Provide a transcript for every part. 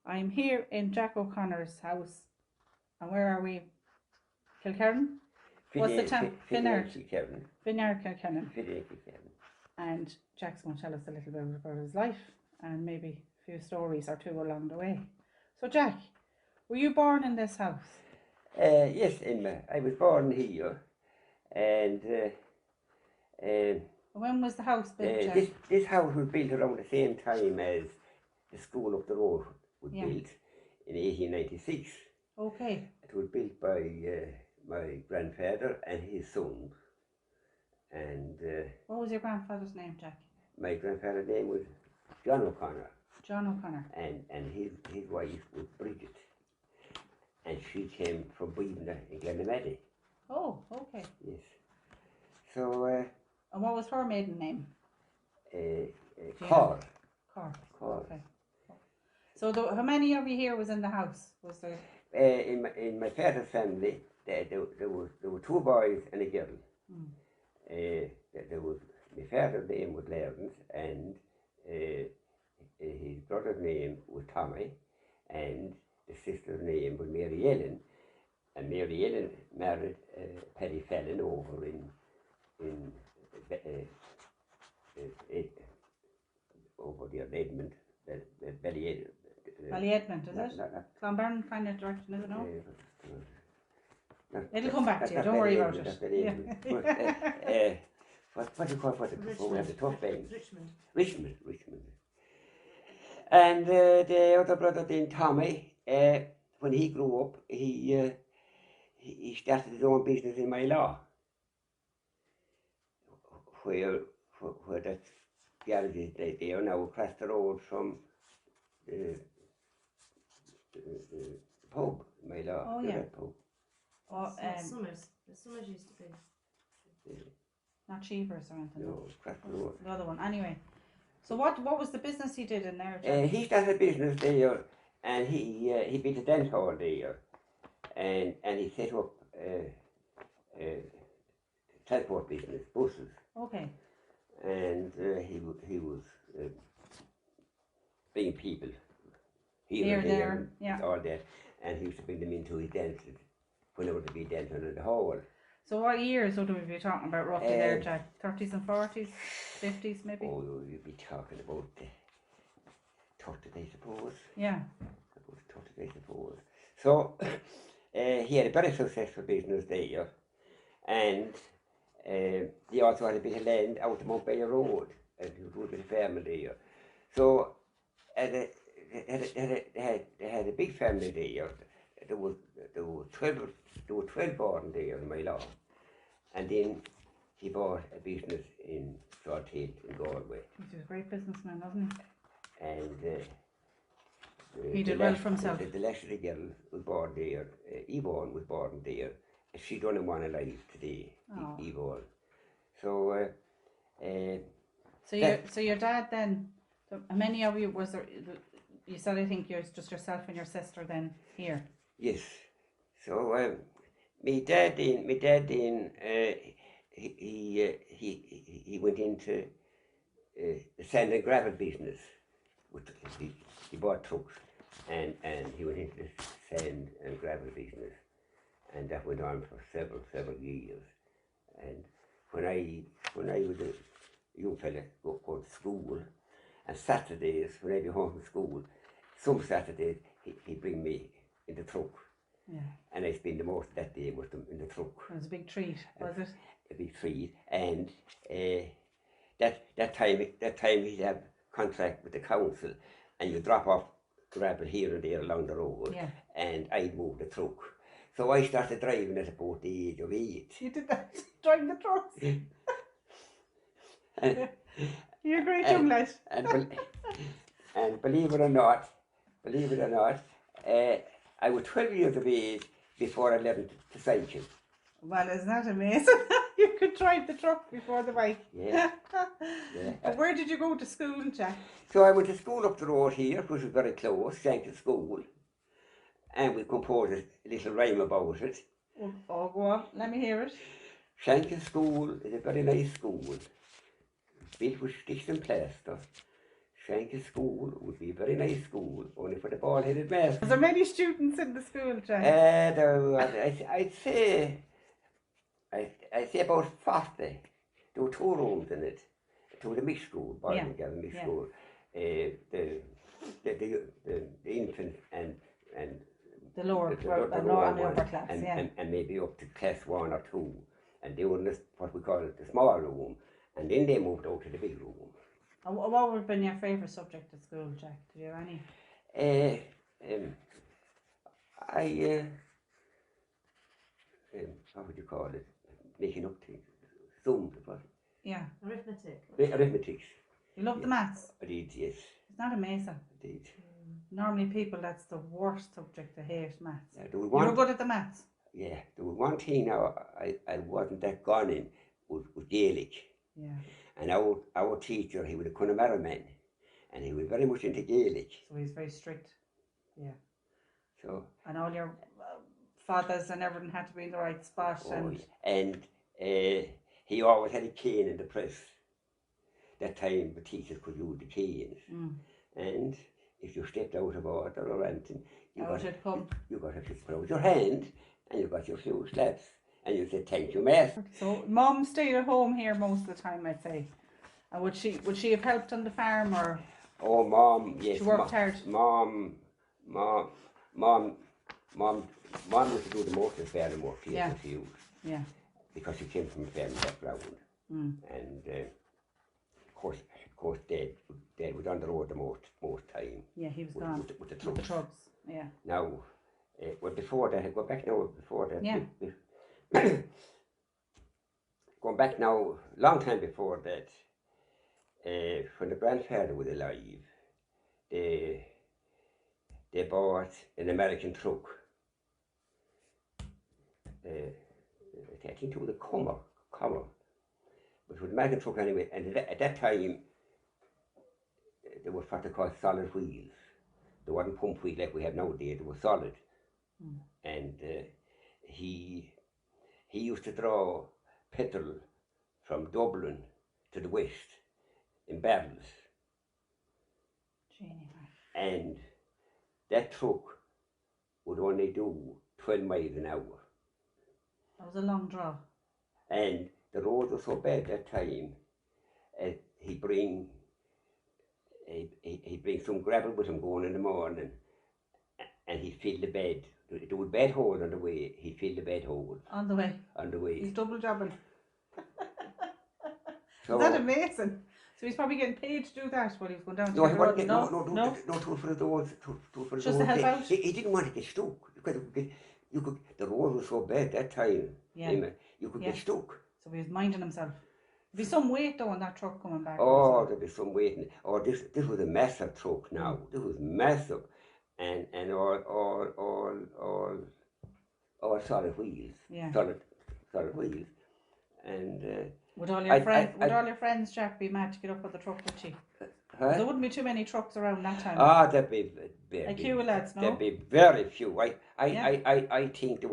I'm here in Jack O'Connor's house. And where are we? Kilkerran? What's the town? Finnard. Finnard Kilkerran. And Jack's going to tell us a little bit about his life and maybe a few stories or two along the way. So Jack, were you born in this house? Yes, Emma. I was born here, and when was the house built, Jack? This house was built around the same time as the school up the road was built in 1896. Okay. It was built by my grandfather and his son. And what was your grandfather's name, Jack? My grandfather's name was John O'Connor. John O'Connor. And his wife was Bridget. And she came from Breedon in Glenamady. Oh, okay. Yes. So. And what was her maiden name? Cor. Okay. So how many of you here was in the house? Was there? In my father's family, there were two boys and a girl. There was my father's name was Lawrence, and his brother's name was Tommy, and the sister's name was Mary Ellen, and Mary Ellen married Paddy Fallon over in over the Edmund, Ballyedmund, is it? Clonbern kind of direction, is it? No. It'll come back to you. Don't worry about it. What do you call the tough thing? Richmond. And the other brother, then Tommy, when he grew up, he started his own business in my law, where that garage is there now across the road from the pub, my law. Oh, yeah. Pub. Summers. The Summers used to be. Not Cheevers or anything. No, across the road. The other one. Anyway, so what was the business he did in there? He started a business there, and he built a dancehall there, and he set up transport business, buses. Okay. And he was bringing people here and there, all that, and he used to bring them into his dances whenever to be dancing in the hall. So what years would we be talking about roughly there, Jack? 30s and 40s, 50s maybe? Oh, you'd be talking about 30s, I suppose. Yeah. About 30s, I suppose. So he had a very successful business there, and he also had a bit of land out to Mount Bayer Road, and he was with a family there. So they had a big family there. There were 12 born there in my law, and then he bought a business in Salthill in Galway. He's a great businessman, wasn't he? And he did well for himself. The last girl was born there. Yvonne was born there. She don't even want to live today. Yvonne. So. So your dad then. So how many of you was there? You said I think you're just yourself and your sister then here. Yes. So my dad then he went into the sand and gravel business. He bought trucks and he went into the sand and gravel business, and that went on for several years. And when I was a young fella going to school, and Saturdays when I'd be home from school, some Saturdays he'd bring me in the truck. Yeah. And I spent the most of that day with them in the truck. It was a big treat, was it? A big treat. And that time he'd have contract with the council, and you drop off gravel here and there along the road, and I'd move the truck. So I started driving at about the age of 8. You did that? Driving the trucks? You're a great young lad. And believe it or not, I was 12 years of age before I learned to cycle. Well, isn't that amazing? You could drive the truck before the bike. Yeah. But where did you go to school, Jack? So I went to school up the road here, which was very close, Shankill School. And we composed a little rhyme about it. Oh, go on, let me hear it. Shankill School is a very nice school, built with sticks and plaster. Shankill School would be a very nice school, only for the bald-headed master. Was there many students in the school, Jack? I'd say about 40. There were 2 rooms in it. It was a mixed school, boys and girls mixed school. The infant and the lower, and the upper class, and maybe up to class 1 or 2. And they were in this, what we call it, the small room, and then they moved out to the big room. And what would have been your favourite subject at school, Jack? Did you have any? How would you call it? Making up things. Sums, what? Yeah. Arithmetic. You love the maths? I did, yes. It's not amazing. I did. Normally people, that's the worst subject to hate, maths. Yeah, you were good at the maths? Yeah, there was one thing now I wasn't that gone in, was Gaelic. Yeah. And our teacher, he was a Connemara man, and he was very much into Gaelic. So he's very strict. Yeah. So. And all your fathers and everything had to be in the right spot. And he always had a cane in the press. That time the teachers could use the canes. And if you stepped out of order or anything, you got to put out your hand and you got your few slaps. And you said, thank you, master. So Mum stayed at home here most of the time, I'd say. And would she have helped on the farm, or? Oh, Mom, yes. She worked hard. Mom used to do the most of the farm work here for you. Yeah. Because she came from a farm background. And of course, Dad was on the road the most time. Yeah, he was gone. With the trucks. Yeah. Now, well, before that, I go back now, before that. Yeah. Going back now, long time before that, when the grandfather was alive, they bought an American truck. I think it was a Comer, but it was an American truck anyway. And at that time, there was what they call solid wheels. There wasn't pump wheels like we have nowadays. They were solid, and he used to draw petrol from Dublin to the west in barrels. And that truck would only do 12 miles an hour. That was a long draw. And the roads were so bad that time, he'd bring some gravel with him going in the morning, and he'd fill the bed. There was bed holes on the way, he'd fill the bed holes. On the way? On the way. He's double jobbing. So, is that amazing? So he's probably getting paid to do that while he was going down to the road? No, for the roads. Just to help out? He didn't want to get stuck. The road was so bad that time. Yeah. You could get stuck. So he was minding himself. There'd be some weight though on that truck coming back. Oh, there'd be some weight. Oh, this was a massive truck now. This was massive. And all solid wheels. Yeah. Solid wheels. And would all your friends, Jack, be mad to get up on the truck, would she? Huh? There wouldn't be too many trucks around that time. Ah, there'd be a queue of lads, no? There'd be very few. I think there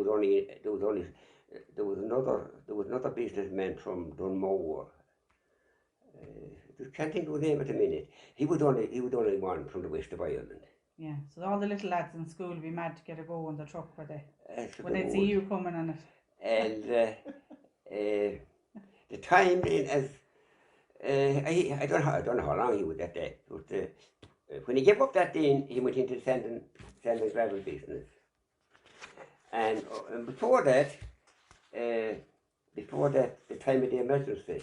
was another businessman from Dunmore. I can't think of his name at the minute. He was only one from the west of Ireland. Yeah, so all the little lads in school would be mad to get a go on the truck, were they? When they'd would. see you coming on it. And the time then, as I don't know how long he was at that, but when he gave up that then, he went into the sand and gravel business. And before that, the time of the emergency,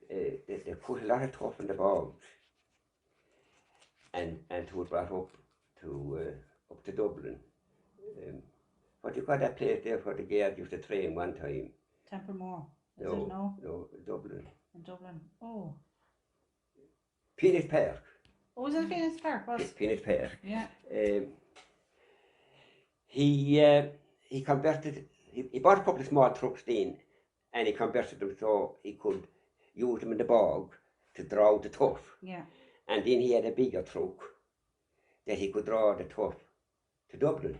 they put a lot of stuff in the bogs, and it was brought up to Dublin. What do you call that place there where the girls used to train one time? Templemore. No, Dublin. In Dublin. Oh. Penis Park. Oh, was it Penis Park? Penis Park. Yeah. He converted. He bought a couple of small trucks then, and he converted them so he could use them in the bog to draw the tuff. Yeah. And then he had a bigger truck that he could draw the tuff to Dublin.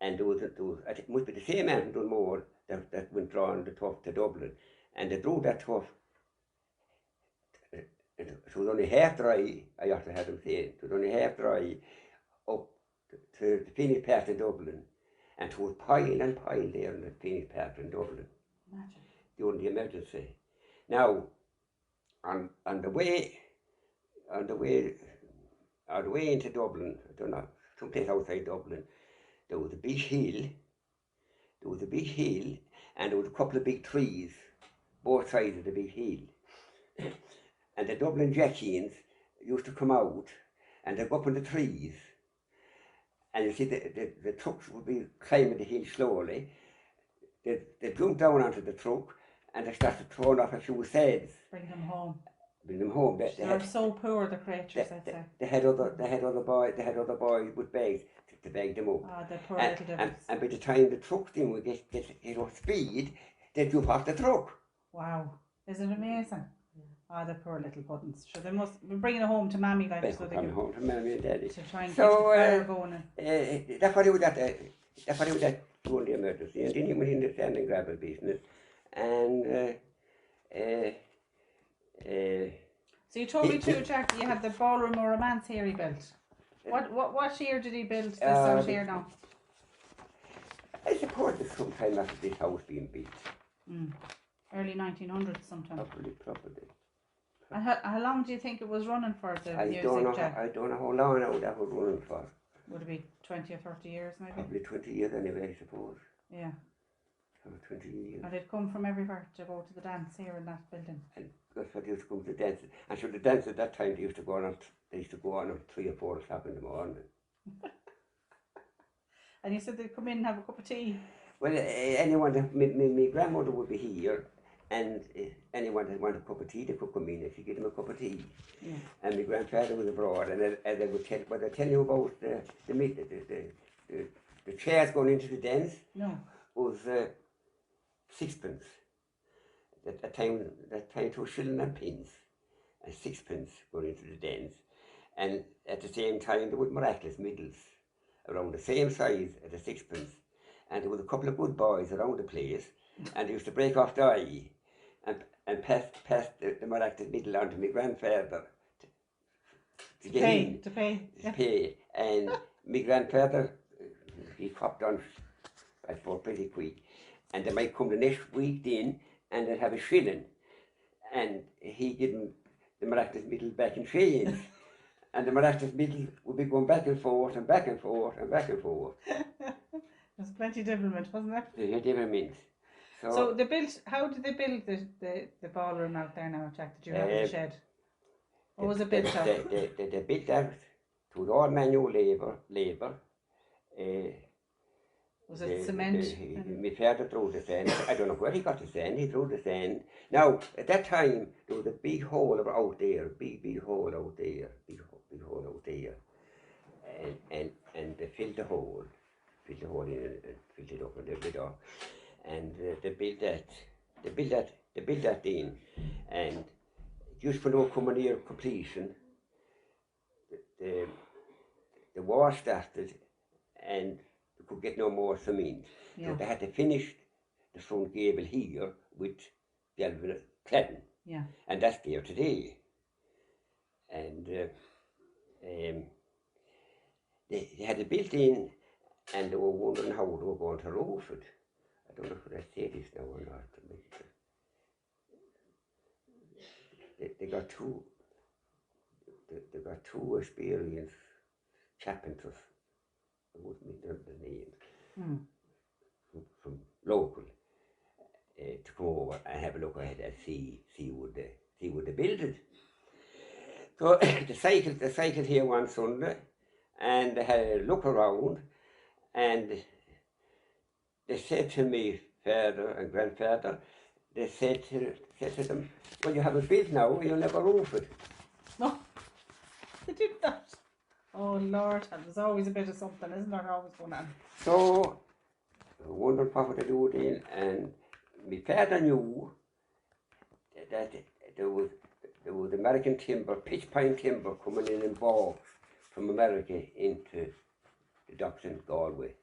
And there was I think it must be the same man from Dunmore that went drawing the tuff to Dublin. And they drew that tuff it was only half dry, I ought to have them saying, it was only half dry up to the Phoenix Park in Dublin, and it was pile and pile there in the Phoenix Park in Dublin. Imagine. During the emergency. Now, on the way into Dublin, I don't know, someplace outside Dublin, there was a big hill, and there was a couple of big trees, both sides of the big hill. And the Dublin jackins used to come out, and they'd go up on the trees, and you see the trucks would be climbing the hill slowly. They'd jump down onto the truck, and they started throwing off a few seeds. Bring them home. They're so poor, the creatures, I'd say. They had other boys with bags to bag them up. Oh, the poor little devils. And by the time the truck thing would get up speed, they'd jump off the truck. Wow, isn't it amazing? Ah, the poor little puddings. So they must be bringing it home to Mammy, like, so they can home to Mammy and Daddy. To try and get the fire going. That's what he was at during the emergency, and then he went in the sand and gravel business, and so you told me too, Jack, you had the ballroom or romance here he built. What year did he build this out here now? I suppose it's sometime after this house being built. Early 1900s sometime. Probably. And how long do you think it was running for, the music, Jack? I don't know how long now that was running for. Would it be 20 or 30 years maybe? Probably 20 years anyway, I suppose. Yeah. 20 years. And they'd come from everywhere to go to the dance here in that building. And that's what they used to come to dance. And so the dance at that time, they used to go on at 3 or 4 o'clock in the morning. And you said they'd come in and have a cup of tea? Well, anyone, my grandmother would be here, and anyone that wanted a cup of tea, they could come in and she'd give them a cup of tea. Yeah. And my grandfather was abroad, and they would tell you about the chairs going into the dance. No. Was sixpence. That time it was shilling and pence, and sixpence going into the dance. And at the same time there was miraculous middles around the same size as the sixpence. And there was a couple of good boys around the place, and they used to break off the eye and pass the miraculous middle on to my grandfather to pay. And my grandfather, he copped on, I suppose, pretty quick. And they might come the next week in, and they'd have a shilling, and he gave them the miraculous middle back in change. And the miraculous middle would be going back and forth and back and forth and back and forth. There's plenty of devilment, wasn't there? Yeah, devilment. So they built. How did they build the ballroom out there now, Jack? Did you have a shed? What was it built out? They built out. It was all manual labour. Was it cement? My father threw the sand. I don't know where he got the sand. He threw the sand. Now at that time there was a big hole out there. Big hole out there. Big hole out there. And they filled the hole. Filled the hole in and filled it up and left it off. And they built that in, and just for no coming near completion, the war started, and they could get no more cement. Yeah. So they had to finish the front gable here with velvet cladding. Yeah. And that's there today. And they had it built in, and they were wondering how they were going to roof it. I don't know if I say this now or not. They got two experienced carpenters. I wouldn't remember the name. From local to come over and have a look at it and see would they build it. So they cycled here one Sunday, and they had a look around, and they said to me, father and grandfather, they said to them, well, you have it built now, you'll never roof it. No, they did that. Oh Lord, there's always a bit of something, isn't there, always going on? So, I wondered what would I do then, and my father knew that there was American timber, pitch pine timber coming in bags from America into the docks in Galway.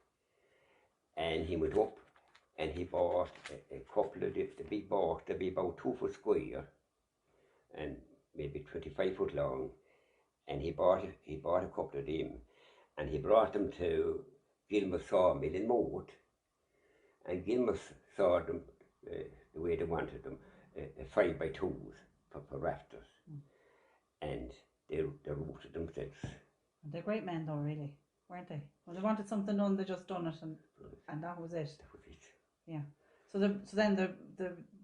And he went up and he bought a couple of the big bags to be about 2 foot square, and maybe 25 foot long, and he bought a couple of them, and he brought them to Gilmour sawmill in Moat, and Gilmour sawed them the way they wanted them, 5x2s for rafters, and they rooted themselves. They're great men though, really, weren't they? When they wanted something done, they just done it, and that was it. That was it. Yeah. So then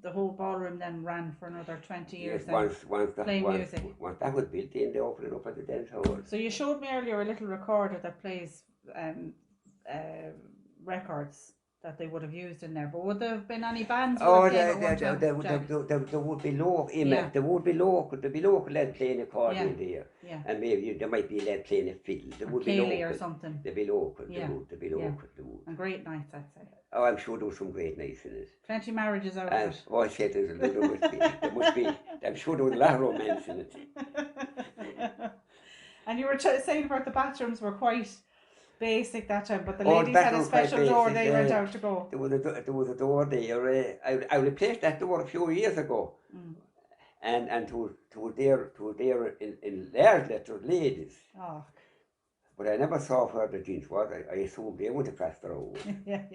the whole ballroom then ran for another 20 years. Yes, once that was built in, they opened it up at the dance hall. So you showed me earlier a little recorder that plays records that they would have used in there, but would there have been any bands? Oh, there would be local. Yeah. There would be local. There'd be local lads playing accordion there, Yeah. and maybe there might be a lad playing a fiddle. There would be Ceilidh local or something. There'd be local. Yeah. There'd be local. Yeah. There would. And great nights, I'd say. Oh, I'm sure there was some great nights in it. Plenty of marriages out And of it. oh, I said there must be. I'm sure there was a lot of romance in it. And you were saying about the bathrooms were quite basic that time, but the ladies had a special door they went out to go. There was a door there. I replaced that door a few years ago, and to there in large letters, ladies. Oh. But I never saw where the jeans was. I assumed they went across the road. Yeah,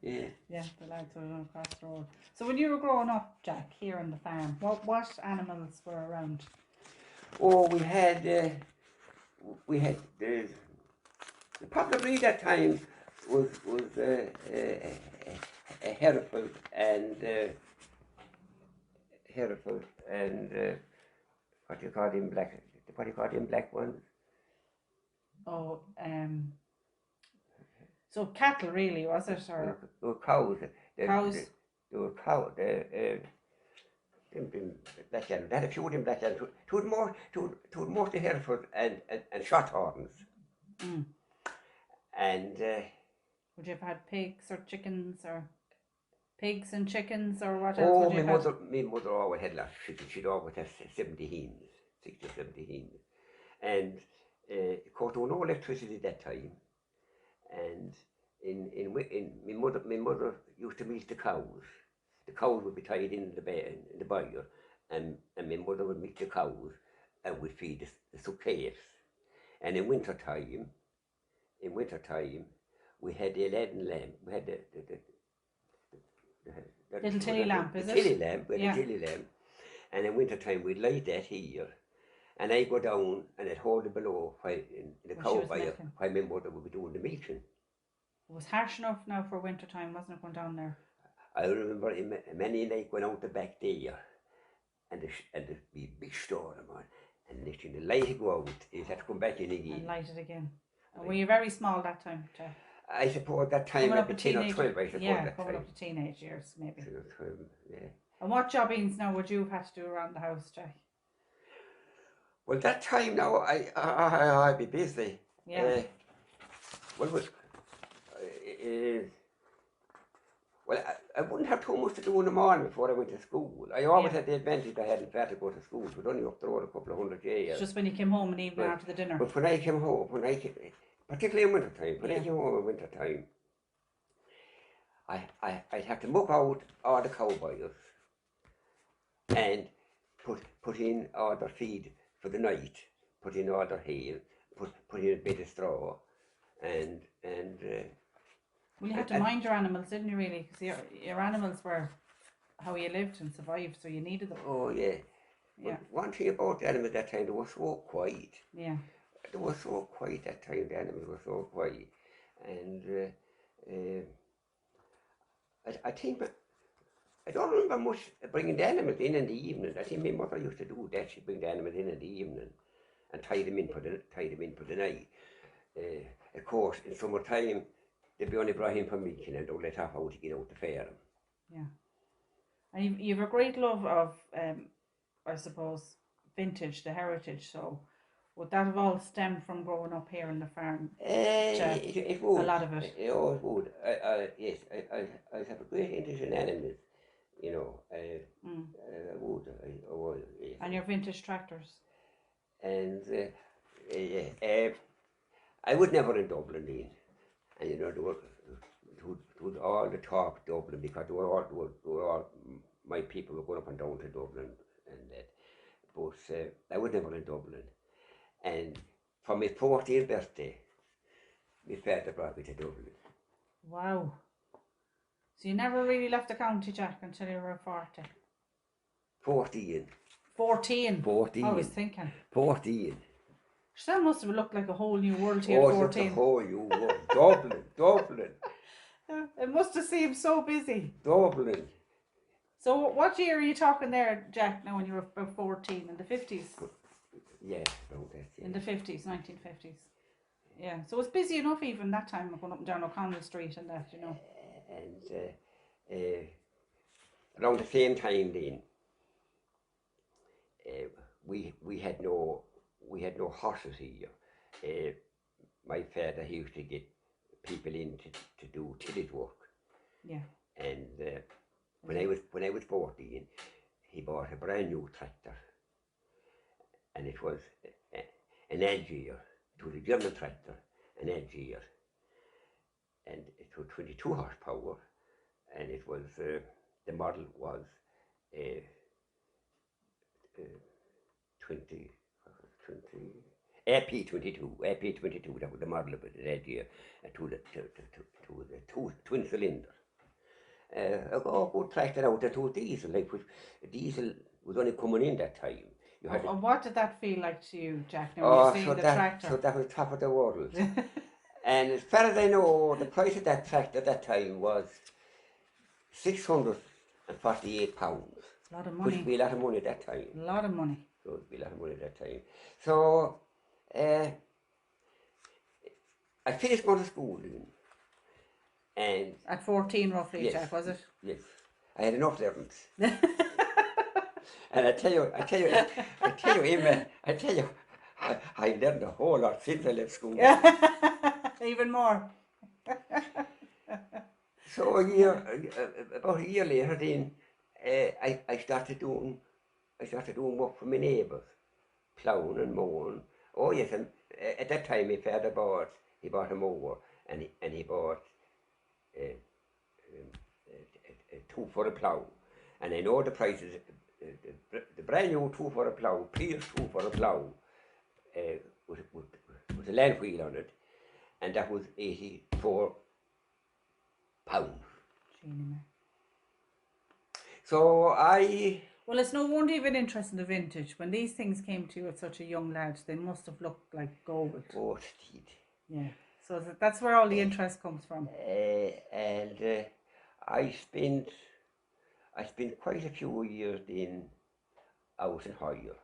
the lads were going across the road. So when you were growing up, Jack, here on the farm, what animals were around? Oh, we had the popular breed at times was a Hereford and what do you call them black ones? Oh, so cattle really, was it? Or They were cows. cows? They were cows. Black land. They had a few of them black land. To mostly Hereford and Shorthorns. And would you have had pigs or chickens or pigs and chickens or what else would you have had? My mother always had lots of chickens. She'd always have 70 hens, 60, 70 hens. And of course there was no electricity at that time. And my mother used to milk the cows. The cows would be tied in the byre, and my mother would milk the cows and would feed the suckers. And in winter time, we had the Aladdin lamp. We had the little tilly lamp, is it? Tilly lamp. We had the tilly lamp. And in winter time, we'd light that here. And I'd go down and I'd hold it below in the cow byre while my mother would be doing the milking. It was harsh enough now for winter time, wasn't it, going down there? I remember many a night going out the back there, and there'd be a big storm on, and next thing the light would go out, you'd have to come back in again. And light it again. And were you very small that time, Jack? I suppose that time I'd be 10 or 12, I suppose. Yeah, coming up to teenage years, maybe. 10 or 12, yeah. And what jobbings now would you have had to do around the house, Jack? Well, that time now, I'd be busy. Yeah. Well, I wouldn't have too much to do in the morning before I went to school. I always had the advantage I hadn't had to go to school. It was only up the road a couple of 100 years. It's just when you came home in the evening after the dinner. But when I came home, particularly in winter time, I came home in winter time, I'd have to muck out all the cow byres and put in all their feed for the night, put in all their hay, put in a bit of straw, and well, you had to mind your animals, didn't you, really? Because your animals were how you lived and survived, so you needed them. Oh, yeah. But one thing about the animals that time, they were so quiet. Yeah. They were so quiet that time, the animals were so quiet. And I think, I don't remember much bringing the animals in the evening. I think my mother used to do that. She'd bring the animals in the evening and tie them in for the night. Of course, in summertime, they'd be only brought in for milking and they'd let off out to get out to fair them. Yeah. And you've a great love of, I suppose, vintage, the heritage. So would that have all stemmed from growing up here on the farm? It would. A lot of it. It always would. Yes, I have a great interest in animals. You know, I would. I would, yes. And your vintage tractors? And I was never in Dublin then. And you know, there was all the talk Dublin because they were all my people were going up and down to Dublin and that. but I was never in Dublin. And for my 14th birthday, my father brought me to Dublin. Wow. So you never really left the county, Jack, until you were 40? 14. 14? 14. I was thinking. 14. So that must have looked like a whole new world to you Oh, at it's a 14. whole new world. Dublin, Dublin. It must have seemed so busy. Dublin. So what year are you talking there, Jack, now when you were about 14? In the 50s? Yeah, around that, yeah. In the 50s, 1950s. Yeah, so it's busy enough even that time, going up and down O'Connell Street and that, you know. And around the same time then, we had no horses here. My father used to get people in to do tillage work. Yeah. And when I was 14, he bought a brand new tractor, and it was an Algier. It was a German tractor, an Algier, and it was 22 horsepower, and it was the model was 20 AP22. That was the model of it, the Algier, to the twin cylinder. A good tractor out there to diesel, like diesel was only coming in that time. And what did that feel like to you, Jack, when Oh, you seen the tractor? so that was top of the world. And as far as I know, the price of that tractor at that time was £648. A lot of money. Which would be a lot of money at that time. A lot of money. So it would be a lot of money at that time. So I finished going to school then. And at 14 roughly, yes, Jack, was it? Yes. I had enough lessons. And I tell you, Emma, I learned a whole lot since I left school. Even more. So about a year later then, I started doing work for my neighbours, ploughing and mowing. Oh yes, and at that time my father bought a mower, and he bought a 2 for a plough. And I know the prices. The brand new 2 for a plough, Pierce 2 for a plough, was a land wheel on it, and that was £84. So well, it's no wonder you've been interested in the vintage. When these things came to you at such a young lad, they must have looked like gold. Oh, indeed. Yeah. So that's where all the interest comes from. And I spent quite a few years then out in hire.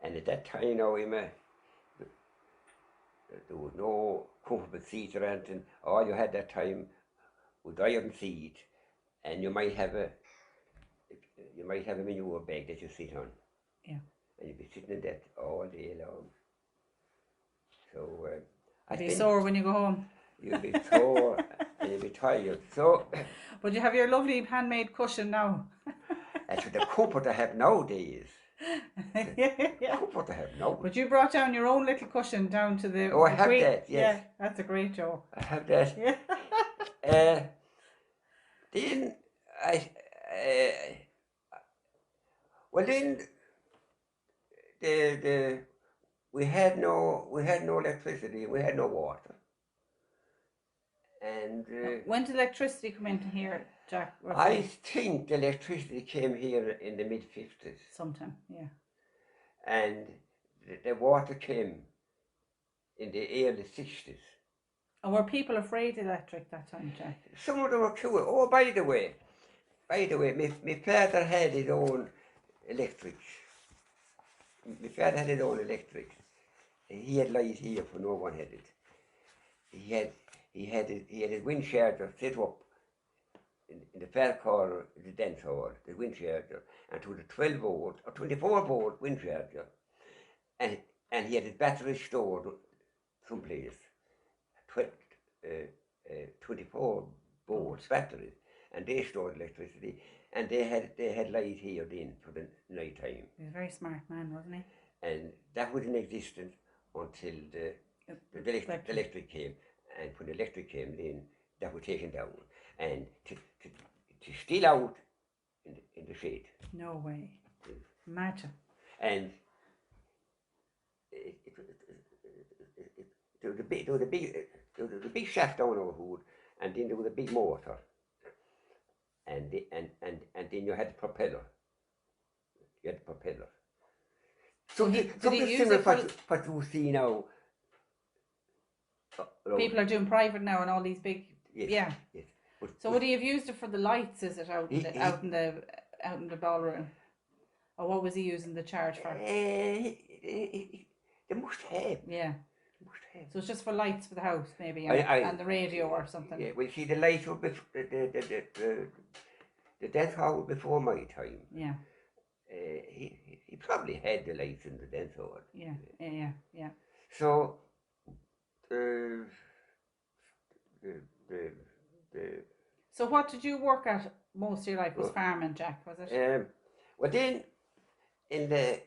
And at that time now, Emma, there was no comfortable seats or anything. All you had that time was iron seat, and you might have a manure bag that you sit on. Yeah. And you'd be sitting in that all day long. So you'd be sore when you go home. You'd be sore and you'd be tired. So but you have your lovely handmade cushion now. That's the comfort I have nowadays. Yeah. Comfort I have now. But you brought down your own little cushion down to the... Oh, I have that, yes. Yeah, that's a great joke. I have that. Yeah. Then we had no electricity, we had no water. And when did electricity come into here, Jack? I think the electricity came here in the mid-50s. Sometime, yeah. And the water came in the early 60s. And were people afraid of electric that time, Jack? Some of them were too. Oh, by the way, my father had his own electric. My father had his own electric. He had light here for no one had it. He had his wind charger set up in the far corner of the dancehall, the wind charger, and to the 12 volt or 24 volt wind charger, and he had his battery stored someplace, 24 volts batteries, and they stored electricity, and they had light here then for the night time. He was a very smart man, wasn't he? And that was in existence until the electric came. And when the electric came in, that was taken down. And to still out in the shade. No way. Imagine. And there was a big shaft down our hood, and then there was a big motor, and then you had the propeller. You had the propeller. Something similar to what you see now. People are doing private now and all these big. Yes, yeah. Yes. So would he have used it for the lights? Is it out in the ballroom, or what was he using the charge for? They must have. Yeah. They must have. So it's just for lights for the house, maybe, and the radio or something. Yeah. Well, see, the lights were before the dance hall before my time. Yeah. He probably had the lights in the dance hall. Yeah. So, So what did you work at most of your life? Was farming, Jack? Was it? Well, then in the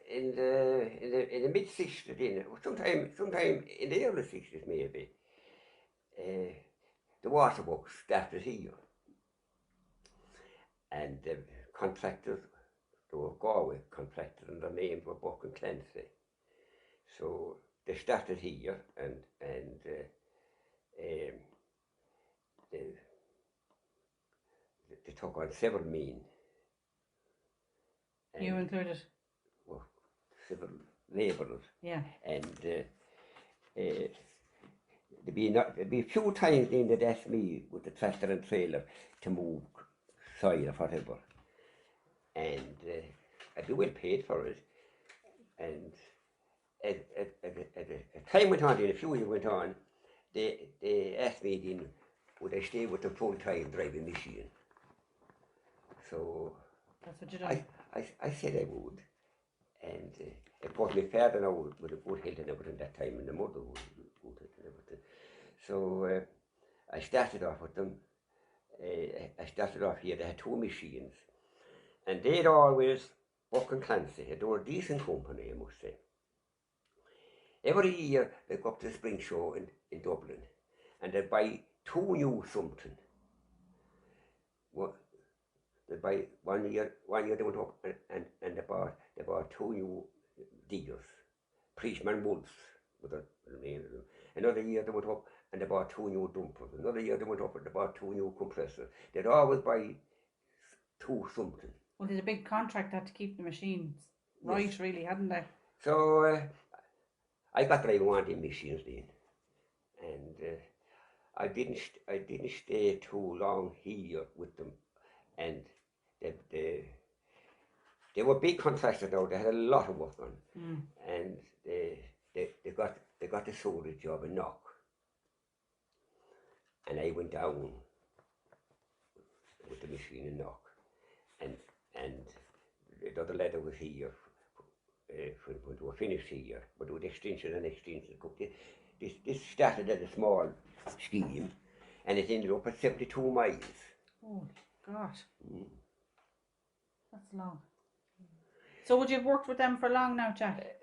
mid '60s, sometime in the early '60s maybe, the waterworks started here, and the contractors, they were Galway contractors, and their names were Buck and Clancy. So they started here, and they took on several men. You included? Well, several labourers. Yeah. And there'd be a few times then they'd ask me with the tractor and trailer to move soil or whatever. And I'd be well paid for it. And as time went on, then a few years went on, they asked me then, would I stay with the full-time driving machine? So that's what you done. I said I would. And of course my father now with a good health and everything that time, and the mother was good health and everything. So I started off with them. I started off here, they had 2 machines. And they'd always Buck and Clancy. They were a decent company, I must say. Every year they'd go up to the spring show in Dublin, and they'd buy 2 new something. They'd buy one year they went up and they bought 2 new diggers, Preachman Wolves with the name of them. Another year they went up and they bought 2 new dumpers. Another year they went up and they bought 2 new compressors. They'd always buy 2 something. Well, they had a big contract had to keep the machines right, yes. Really, hadn't they? So I got driving one of the machines then, and I didn't stay too long here with them, and they were big contractors now. They had a lot of work on, and they got the solar job in Knock, and I went down with the machine in Knock, and the other lad was here when they were finished here, but with extension and extension. This started as a small scheme, and it ended up at 72 miles. Oh gosh, that's long. So would you have worked with them for long now, Jack?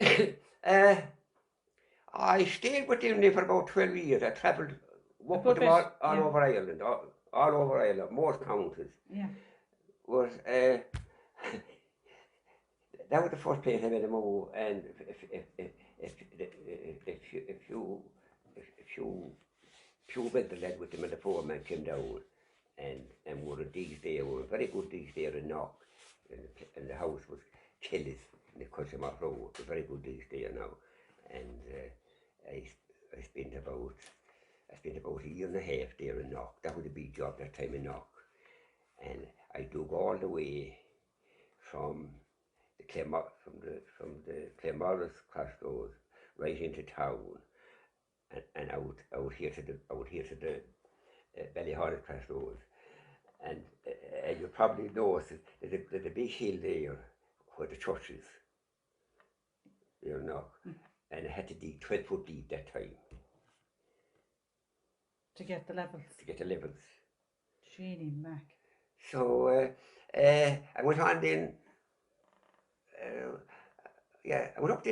I stayed with them for about 12 years. I travelled, worked with them all over Ireland, all over Ireland, most counties. Yeah. Was that was the first place I made a move, and a few better led with them, and the foreman came down, and were a digs there, were very good digs there in Knock, and the house was Kelly's in the Customer Road, a very good digs there now, and I spent about a year and a half there in Knock. That was a big job that time in Knock, and I dug all the way from the Claremorris crossroads right into town, and out here to the Ballyhorn crossroads, and you probably notice there's a big hill there where the church is, you know, and I had to dig 12 foot deep that time to get the levels. Jeannie Mac. So I went on then. I went up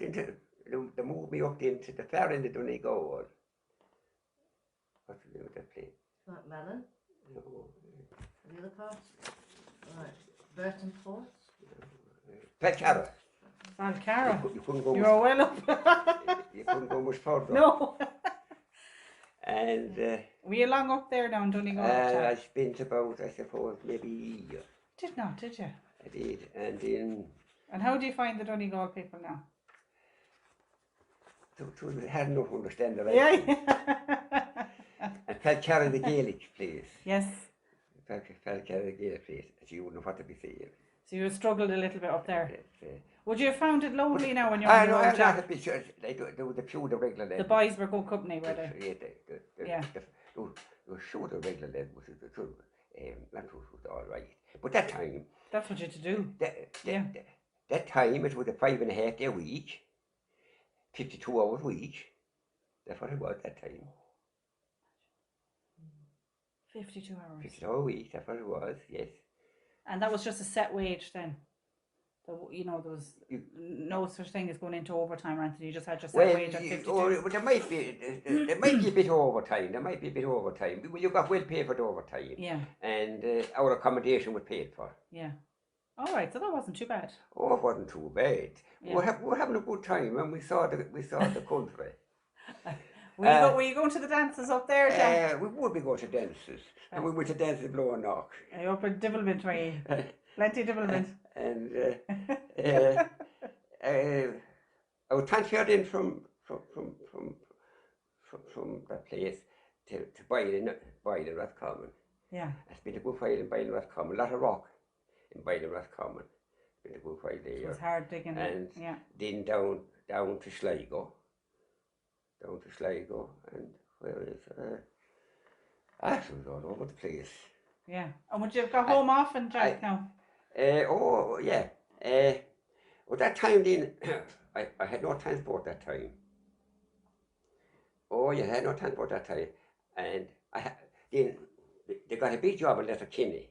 into. They moved me up into the far end of Donegal. What's the name of that place? Like Mellon? No. The other part? Right. Burton Port? Pelchara. Balcara. You couldn't go You're much, well up. you couldn't go much further. No. And Were you long up there now in Donegal? I spent about, I suppose, maybe a year. Did not, did you? I did. And then... And how do you find the Donegal people now? It had enough understanding. Yeah. And Falcara the Gaelic place. Yes. Falcara the Gaelic place. You wouldn't know what to be saying. So you struggled a little bit up there. Yes, Would you have found it lonely now when you're I on know, your own, I Jack? there was a few of the regular lads. The boys were good company, were they? Yeah, there was a few of the regular lads, which was the truth. That was all right. But that time... That's what you had to do. That time, it was a 5.5 day week, 52 hours week. That's what it was that time. 52 hours. 52 hour week, that's what it was, yes. And that was just a set wage then? You know, there was no such thing as going into overtime or anything. You just had your set wage at 52. There might be a bit of overtime. There might be a bit of overtime. You got well paid for the overtime. Yeah. And our accommodation was paid for. Yeah. All right, so that wasn't too bad. Oh, it wasn't too bad. Yeah. We were having a good time, and we saw the country. Were you going to the dances up there, Jack? We would be going to dances, and we went to dances in Blow and Knock. Are you up in Divilment, were you? Plenty of Divilment. And I was transferred in from that place to Boylan, Rathcommon. Yeah. I spent a good while in Boylan, Rathcommon, a lot of rock in Boylan, Rathcommon. Spent a good while there. It was hard digging. And then down to Sligo. And where is it was all over the place. Yeah. And would you have got home often, Jack, now? Oh, yeah. Well, that time then, I had no transport that time. Oh, yeah, I had no transport that time. And then they got a big job in Letterkenny.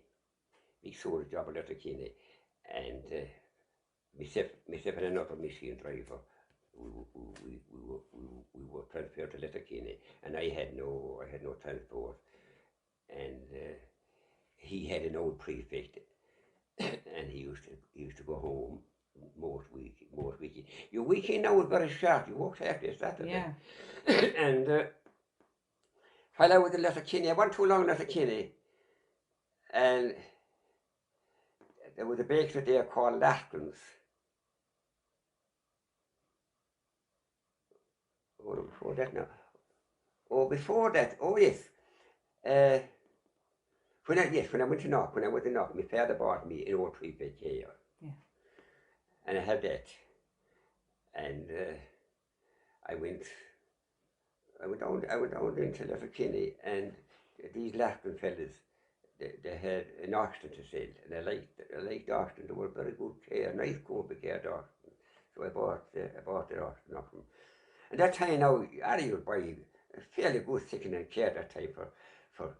Big sort of job in Letterkenny. And myself and another Michigan driver, we were transferred to Letterkenny. And I had no transport. And he had an old prefect. And he used to go home most weekend. Your weekend now was very short. You worked Saturday, Saturday. Yeah. And while I was in Letterkenny, I wasn't too long in Letterkenny, and there was a bakery there called Laskin's. Oh, before that now. Oh, before that. Oh, yes. When I went to Knock, my father bought me an old 3-bed chair. Yeah. And I had that. And I went down into Letterkenny, and these Laskin fellas, they had an auction to sell, and I liked auction. They were a very good chair, nice comfy chair auction. So I bought the auction off them. And that time now, you would buy a fairly good second-hand chair that time for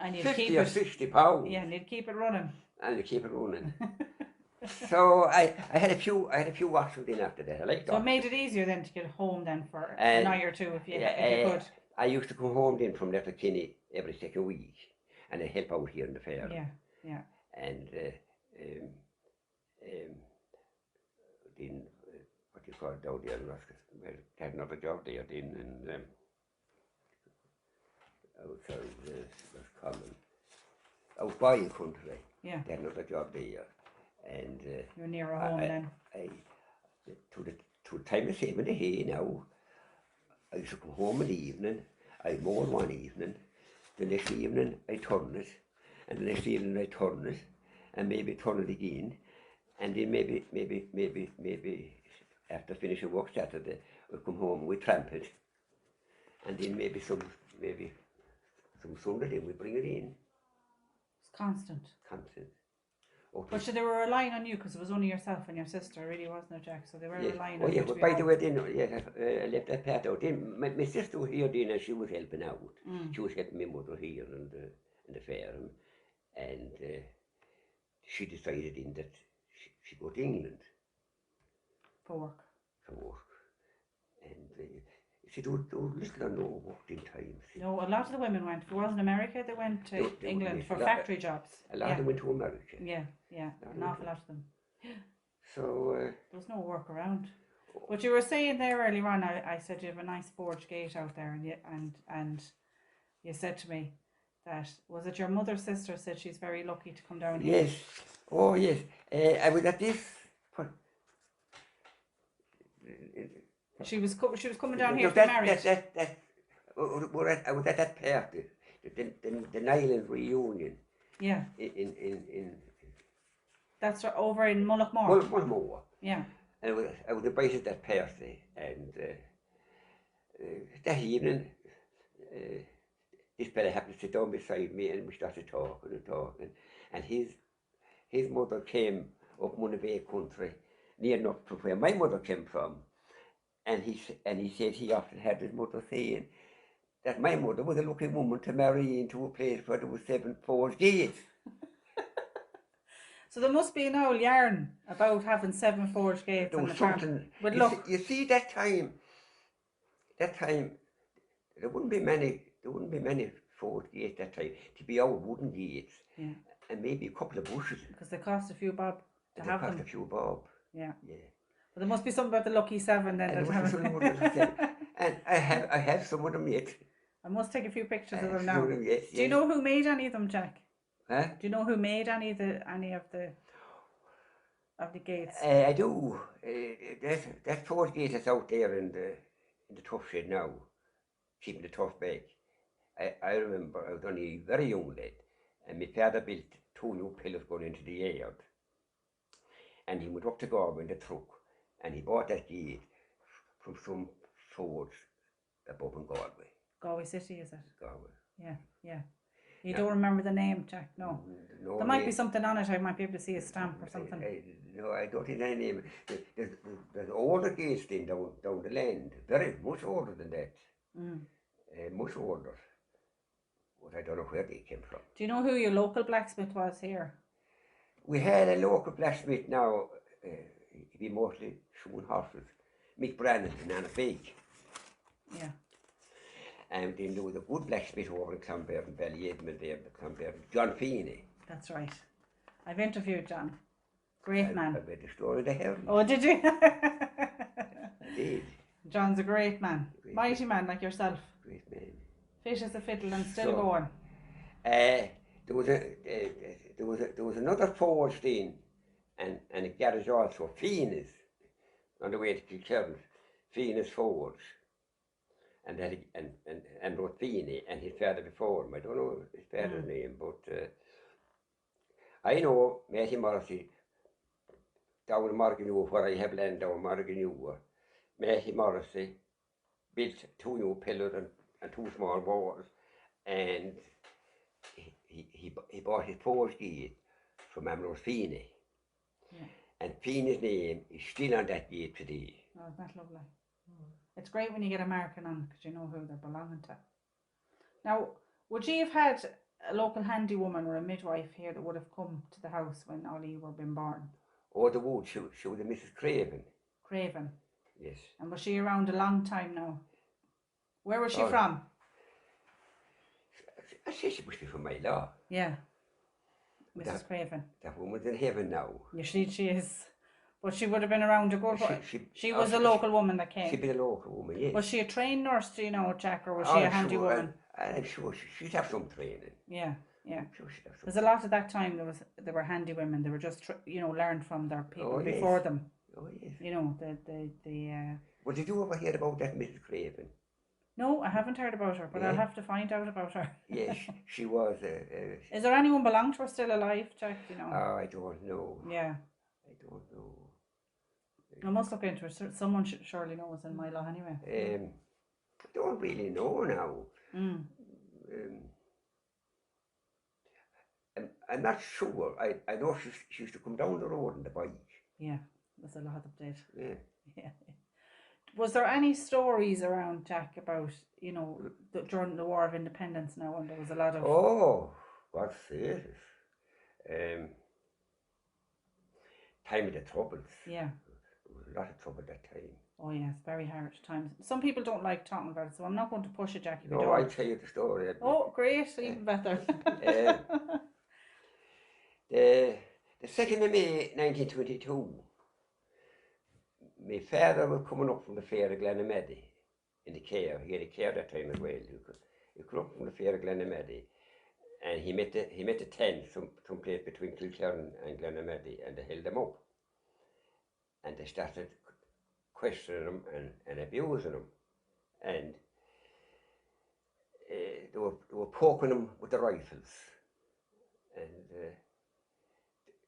And you'd 50 or 60 pounds. Yeah, and you'd keep it running. And you keep it running. So I had a few washes in after that. I liked that. So it made it easier then to get home then for a night or two if you could. I used to come home then from Letterkenny every second week, and I help out here in the fair. Yeah. And then what you call it down there in Roscoe, had another job there then, and outside Roscommon, out by the country. Yeah. They had another job there, and you're nearer home then. To the time of saving the hay now, I used to come home in the evening. I'd mow one evening, the next evening I turn it, and the next evening I turn it, and maybe turn it again, and then maybe after finishing work Saturday, we come home, we tramp it, and then maybe some Sunday then we bring it in. It's constant. Okay. But so they were relying on you because it was only yourself and your sister, really, wasn't it, Jack? So they were relying on you. But by the way, then, I left that part out. Then my sister was here then, and she was helping out. She was helping my mother here in the fair, and she decided then that she'd go to England. For work. And she do little or no work in time. No, a lot of the women went. If it wasn't America, they went to England for factory jobs. A lot of them went to America. Yeah, an awful lot of them. So there was no work around. But you were saying there earlier on, I said you have a nice forge gate out there, and you said to me that, was it your mother's sister said she's very lucky to come down here? yes, oh yes, I was at this. She was coming down here to be married. I was at that party, the Nyland reunion. Yeah. In that's over in Mullaghmore. Mullaghmore. Yeah. And I was invited to that party, and that evening, this fella happened to sit down beside me, and we started talking, and his mother came up Monavay country, near enough to where my mother came from, and he said he often had his mother saying that my mother was a lucky woman to marry into a place where there was 7 forged gates. So there must be an old yarn about having 7 forged gates on the farm. But look, you see, that time there wouldn't be many forged gates that time. To be old wooden gates, yeah, and maybe a couple of bushes. Because they cost a few bob to have them. They cost a few bob. Yeah. Yeah. But there must be something about the lucky 7 then. And I have some of them yet. I must take a few pictures of them now. Yes, do you know who made any of them, Jack? Huh? Do you know who made any of the gates? I do. That forged gate is out there in the tough shed now, keeping the tough back. I remember I was only a very young lad, and my father built 2 new pillars going into the yard. And he went up to Galway in the truck, and he bought that gate from some forge above in Galway. Galway City, is it? Galway. Yeah, yeah. You don't remember the name, Jack? No. There might be something on it. I might be able to see a stamp or something. No, I don't think any name. There's older gates then down the land, very much older than that. Much older. But I don't know where they came from. Do you know who your local blacksmith was here? We had a local blacksmith now. He'd be mostly shoeing horses. Mick Brannan and Anna Fake. Yeah. And then there was a good blacksmith over in Clonbaird, Valley Edmund there, Clonbaird, John Feeney. That's right. I've interviewed John. Great man. I read the story they have. Oh, did you? I did. John's a great man. Mighty man like yourself. Great man. Fit as a fiddle and still going. There was another forge then, and a garage also, Feeney's, on the way to Kilkerran, Feeney's Forge. And wrote Feeney and his father before him. I don't know his father's name, but I know Matty Morrissey down in Morganue, where I have land down in Morganue. Matty Morrissey built 2 new pillars and 2 small walls, and he bought his forge gate from Ambrose Feeney. Yeah. And Feeney's name is still on that gate today. Oh, isn't that lovely? It's great when you get a marking on because you know who they're belonging to. Now, would you have had a local handy woman or a midwife here that would have come to the house when Ollie were being born? Oh, the wood. She was a Mrs. Craven. Craven? Yes. And was she around a long time now? Where was she from? I say she must be from my law. Yeah. Mrs. Craven. That woman's in heaven now. Yeah, she is. But she would have been around a good while. She was a local woman that came. She'd be a local woman, yes. Was she a trained nurse, do you know, Jack, or was she a handy woman? I'm sure she'd have some training. Yeah, yeah. I'm sure she'd have some. There's a lot of that time there were handy women. They were just learned from their people before them. Oh yes. You know the. Well, did you ever hear about that Mrs. Craven? No, I haven't heard about her, but I'll have to find out about her. Yes, she was. Is there anyone belong to her still alive, Jack? You know. Oh, I don't know. Yeah. I don't know. I must look into her. Someone surely knows in my law anyway. I don't really know now. I'm not sure. I know she used to come down the road on the bike. Yeah, there's a lot of that. Yeah. Yeah. Was there any stories around, Jack, about, during the War of Independence now, and there was a lot of... Oh, what's this? Time of the Troubles. Yeah. There was a lot of trouble at that time. Oh yeah, it's very hard times. Some people don't like talking about it, so I'm not going to push it, Jack. No, I'll tell you the story. Oh, great, even better. The 2nd of May 1922, my father was coming up from the fair of Glenameddy in the care. He had a care that time as well. He come up from the fair of Glenameddy, and he met a tent someplace between Kilkerran and Glenameddy, and they held him up, and they started questioning him and abusing him, and they were poking him with the rifles, and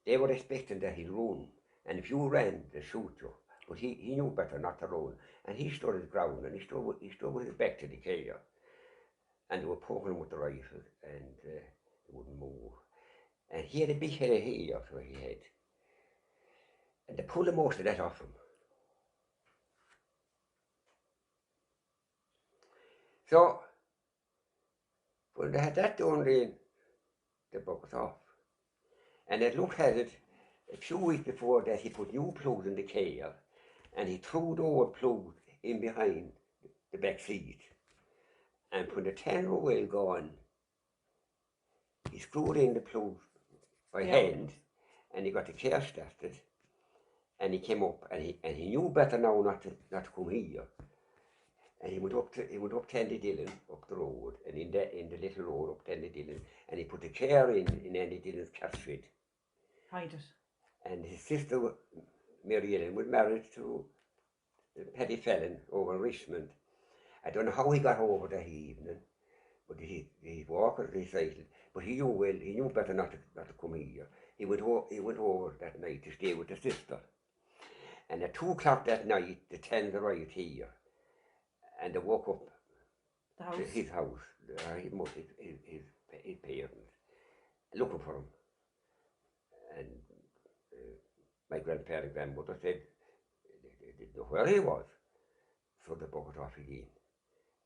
they were expecting that he'd run, and if you ran, they'd shoot you. But he knew better not to run, and he stood his ground, and he stood with his back to the care, and they were poking him with the rifle, and he wouldn't move. And he had a big head of hair, so he had, and they pulled most of that off him. So when they had that done, then they broke it off. And they looked at it a few weeks before that. He put new plugs in the care, and he threw the old plug in behind the back seat. And when the 10 wheel gone, he screwed in the plug by hand, and he got the care started. And he came up, and he knew better now not to come here. And he went up Tendy Dillon up the road, and in the little road up Tendy Dillon, and he put the care in Andy Dillon's cat shed. Hide it. And his sister Mary Ellen was married to Paddy Fallon over in Richmond. I don't know how he got over that evening, but he walked or he cycled, but he knew better not to come here. He went over that night to stay with the sister. And at 2 o'clock that night, the 10 arrived here, and they woke up to his house, his parents, looking for him. And my grandfather and grandmother said they didn't know where he was, so they broke it off again.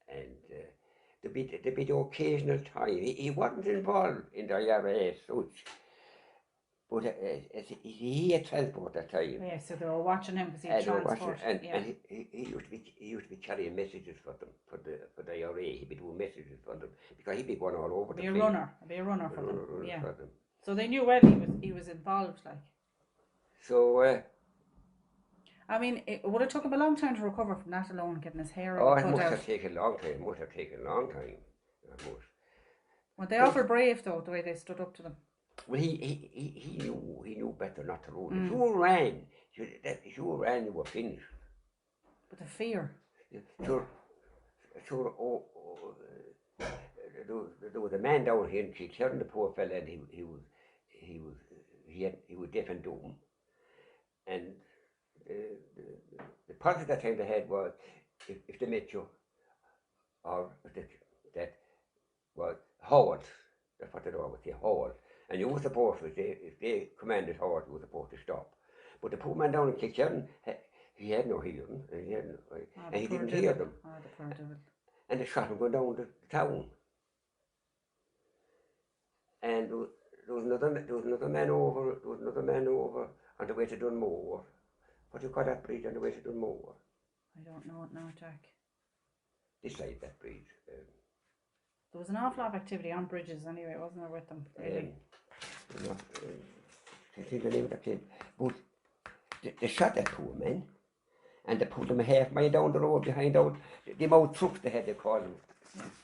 And there'd be the occasional time. He wasn't involved in the IRA as such, but he had transport at that time. Yeah, so they were watching him because he had transport. And he used to be carrying messages for them, for the IRA. He'd be doing messages for them, because he'd be going all over the place. Be a runner for them. Yeah. For them. So they knew well he was involved, like. So I mean, would it took him a long time to recover from that alone, getting his hair cut out? It must have taken a long time. Well, they awful brave though, the way they stood up to them. Well, he knew better not to run. If you ran, you were finished. But the fear. Sure. There was a man down here in Kilkerran, the poor fella, and he was deaf and dumb. And the policy at that time they had was, if they met you, or that was halt. That's what they always say, halt. And you were supposed to, if they commanded halt, you were supposed to stop. But the poor man down in Kilkerran, he had no hearing, and he didn't hear them. And they shot him going down the town. And there was another man over on the way to Dunmore. What do you call that bridge on the way to Dunmore? I don't know it now, Jack. This side, that bridge. There was an awful lot of activity on bridges anyway, wasn't there, with them? Really? I think the name of that place. But they shot that poor man, and they put him a half mile down the road behind out the amount trucks they had, they called them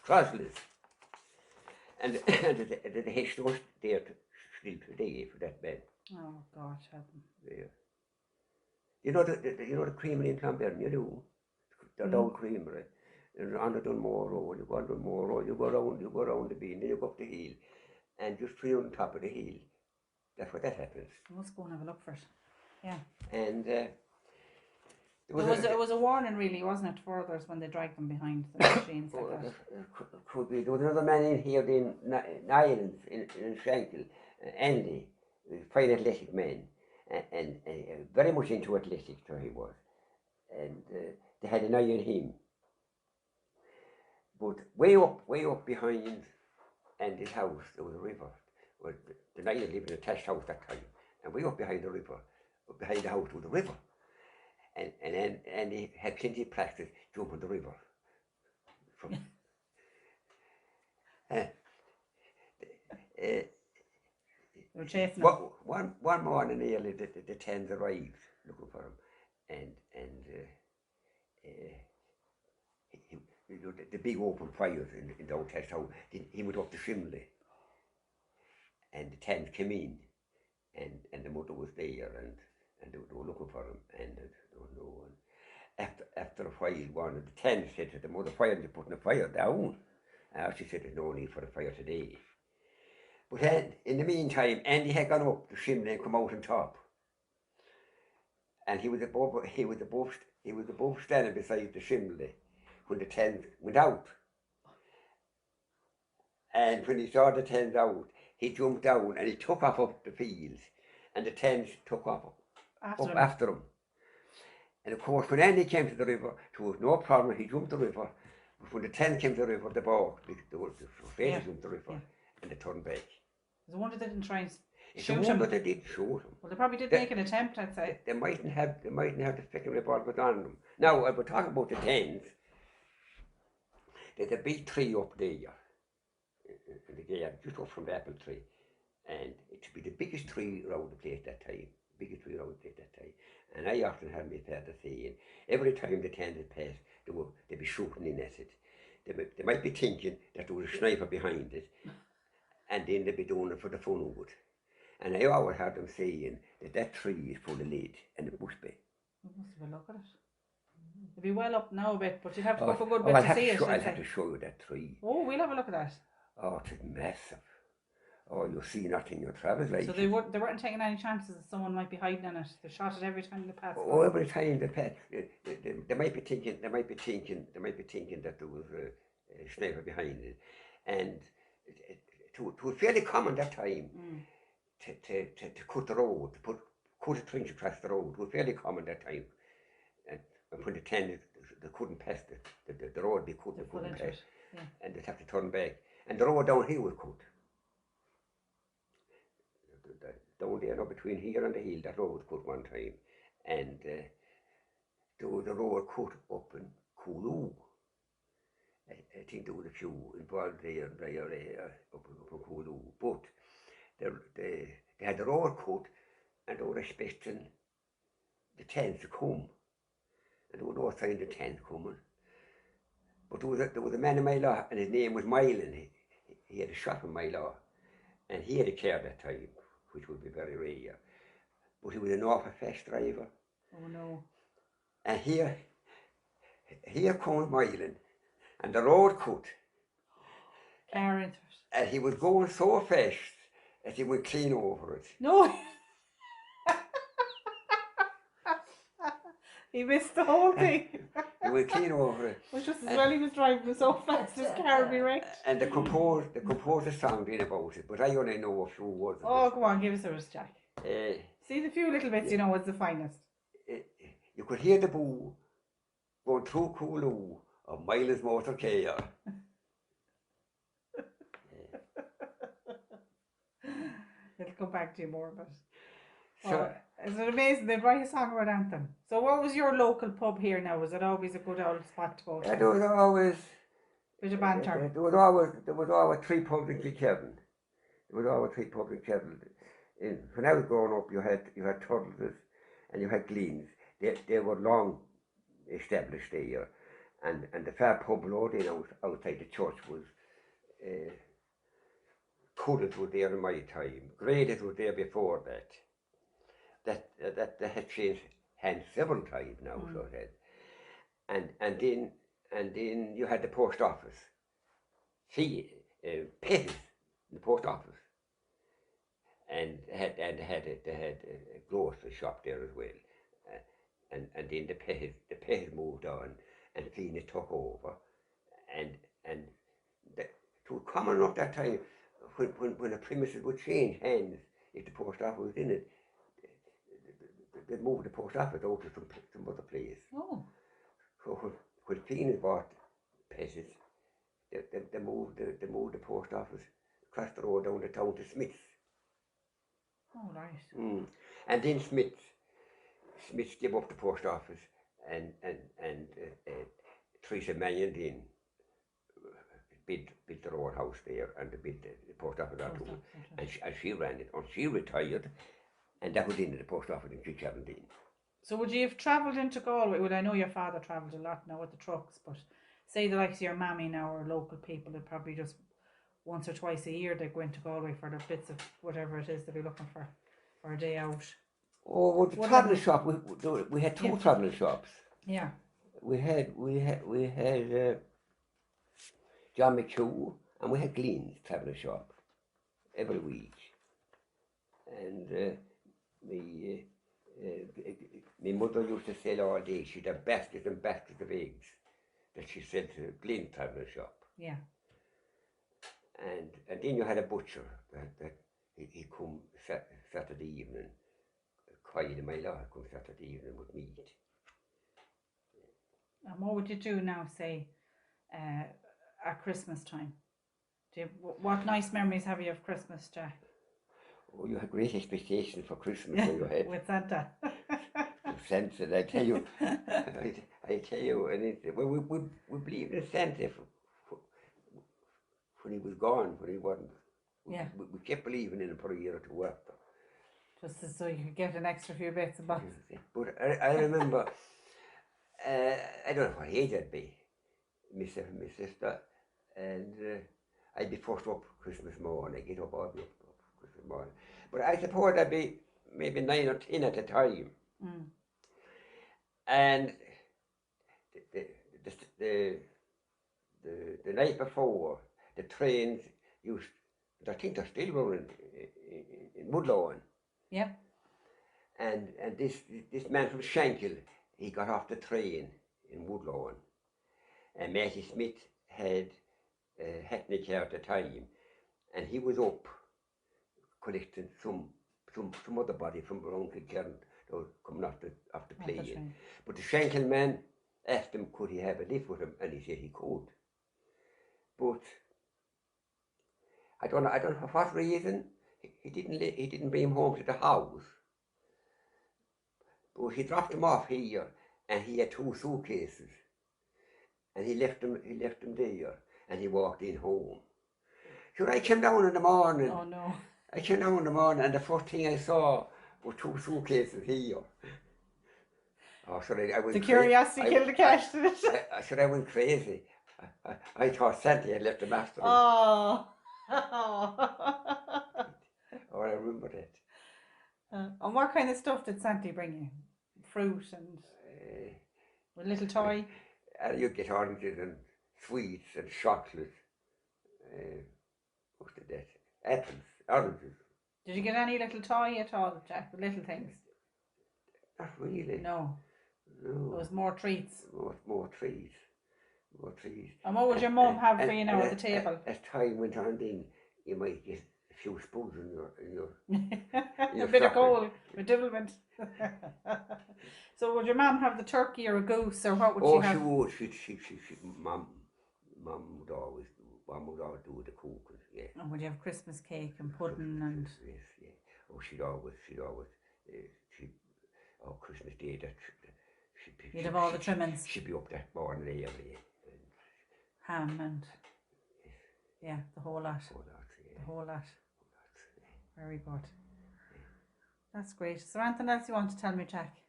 crossless. And the head stores there still today for that man. Oh God, help him. Yeah. You know the creamery in Clonberne, you do? The old creamery. And on the Dunmore Road, you go on Dunmore Road, you go around the bean, then you go up the hill, and just straight on top of the hill. That's what that happens. I must go and have a look for it. Yeah. And it was a warning, really, wasn't it, for others when they dragged them behind the machines like that? Could be. There was another man in here in Ireland, in Shankill, Andy, a fine athletic man, and very much into athletics, so he was. And they had an eye on him. But way up behind Andy's house, there was a river. Well, the Niall lived in a thatched house that time, and way up behind the river, behind the house was the river. And he had plenty of practice jumping the river. They were chasing him. One morning early, the Thames arrived looking for him, and the big open fires in the old test house. He went up the chimney, and the tenants came in, and the mother was there, and they were looking for him, and there was no one. After a while, one of the tenants said to the mother, "Why aren't you putting the fire down?" She said, "There's no need for the fire today." But then, in the meantime, Andy had gone up the chimney and come out on top, and he was above standing beside the chimney when the tent went out. And when he saw the tent out, he jumped down and he took off up the fields, and the tent took off after him. And of course, when Andy came to the river, there was no problem. He jumped the river. But when the tent came to the river, they balked. They were afraid to jump the river, and they turned back. It's a wonder they didn't try and shoot him. But they did shoot him. Well, they probably did make an attempt, I'd say. They mightn't have the flicking revolvers on them. Now, we're talking about the tents. There's a big tree up there in the garden, just up from the apple tree, and it should be the biggest tree around the place that time. And I often had my father saying, every time the tent had passed, they'd be shooting in at it. They might be thinking that there was a sniper behind it, and then they'd be doing it for the fun of it. And I always heard them saying that tree is full of lead, and it must be. You must have a look at it. It'd be well up now a bit, but you'd have to go for a good bit to see it. I'll have to show you that tree. Oh, we'll have a look at that. Oh, it's massive. Oh, you'll see nothing in your travels like. So they weren't taking any chances that someone might be hiding in it. They shot it every time they passed. Oh, every time they passed, they might be thinking that there was a sniper behind it, and it was fairly common that time to cut the road, to cut a trench across the road. It was fairly common that time, and when the tent they couldn't pass the road, they couldn't pass, and they'd have to turn back, and the road down here was cut. Down there, now between here and the hill, that road was cut one time, and there was a road cut up in Cooloo. I think there was a few involved there up in Cooloo, but they had the road cut, and they were expecting the tents to come, and there was no sign of the tent coming. But there was a man in my law, and his name was Mylan. He had a shop in my law, and he had a car that time, which would be very rare. But he was an awful fast driver. Oh no. And here comes Mylan, and the road cut. Car into it. And he was going so fast that he went clean over it. No. He missed the whole thing. He went clean over it. Well, just as well he was driving so fast his car would be wrecked. And they composed a song in about it, but I only know a few words of Oh, it. come on, give us a rest, Jack. See the few little bits you know is the finest. You could hear the boo going through Cooloo of Mylan's motor car. It'll come back to you more, but is it amazing they'd write a song about anthem? So what was your local pub here now? Was it always a good old spot to go to? There was always bit of banter. There was always three pubs in Kilkerran. When I was growing up, you had Turtles and you had Gleans. They were long established there, and the fair pub road outside the church was Cuddles was there in my time. Graded was there before that. That had changed hands several times now, so it had. And then you had the post office. See, Pettis, the post office, and they had a grocery shop there as well. And then the Pettis moved on, and Fina took over, and it was common enough that time when the premises would change hands, if the post office was in it, they'd move the post office out to some other place. Oh. So when Fina bought Pettis, they moved the post office across the road down the town to Smith's. Oh, right. And then Smith's gave up the post office, and Teresa Mannion then built the road house there, and they built the post office afterwards. And she ran it, and she retired, and that was in the post office in 2017. So would you have travelled into Galway? Well, I know your father travelled a lot now with the trucks, but say the likes of your mammy now or local people, that probably just once or twice a year they go into Galway for their bits of whatever it is they'll be looking for a day out. Oh, well, the travelling shop, we had two travelling shops. Yeah. We had John McHugh and we had Glenn's travelling shop every week. And my mother used to sell all day. She'd have baskets and baskets of eggs that she sent to Glenn's travelling shop. Yeah. And then you had a butcher that he come Saturday evening. Kyle, my lord, come Saturday evening with meat. And what would you do now, say, at Christmas time? What nice memories have you of Christmas, Jack? Oh, you had great expectations for Christmas in your head. With Santa. Santa, I tell you, I tell you, and we believed in Santa when he was gone, when he wasn't. Yeah. We kept believing in him for a year or two after. Just so you could get an extra few bits and bobs. But I remember, I don't know what age I'd be, my sister, and I'd be first up Christmas morning. I get up all the up Christmas morning. But I suppose I'd be maybe 9 or 10 at the time. Mm. And the night before, the trains used, I think they're still running in Woodlawn. Yep. And this man from Shankill, he got off the train in Woodlawn. And Matty Smith had Hackney Care at the time, and he was up collecting some other body from around Kilkerran that was coming off the plane. But the Shankill man asked him could he have a lift with him, and he said he could. But I don't know for what reason he didn't bring him home to the house. But he dropped him off here, and he had 2 suitcases, and he left them there, and he walked in home. So I came down in the morning. Oh no. I came down in the morning, and the first thing I saw were 2 suitcases here. Oh, so I went the curiosity killed the cat, did it? I went crazy. I thought Santa had left them after me. Oh. Oh, I remember that. And what kind of stuff did Santa bring you? Fruit and a little toy? You get oranges and sweets and chocolate. What's that? Apples, oranges. Did you get any little toy at all, Jack? Little things? Not really. No. No. It was more treats. More treats. More treats. And what would your mum have for you now at the table? As time went on, then you might get a few spoons in your a bit of coal, a devilment. So would your mum have the turkey or a goose, or what would she have? Oh, she would. Mum would always do the cooking, yeah. And would you have Christmas cake and pudding and? Yes, yeah. Oh, she'd always. Christmas Day, you'd have all the trimmings. She'd be up that morning early. Ham and yeah, the whole lot. Yeah. The whole lot. Very good. That's great. Is there anything else you want to tell me, Jack?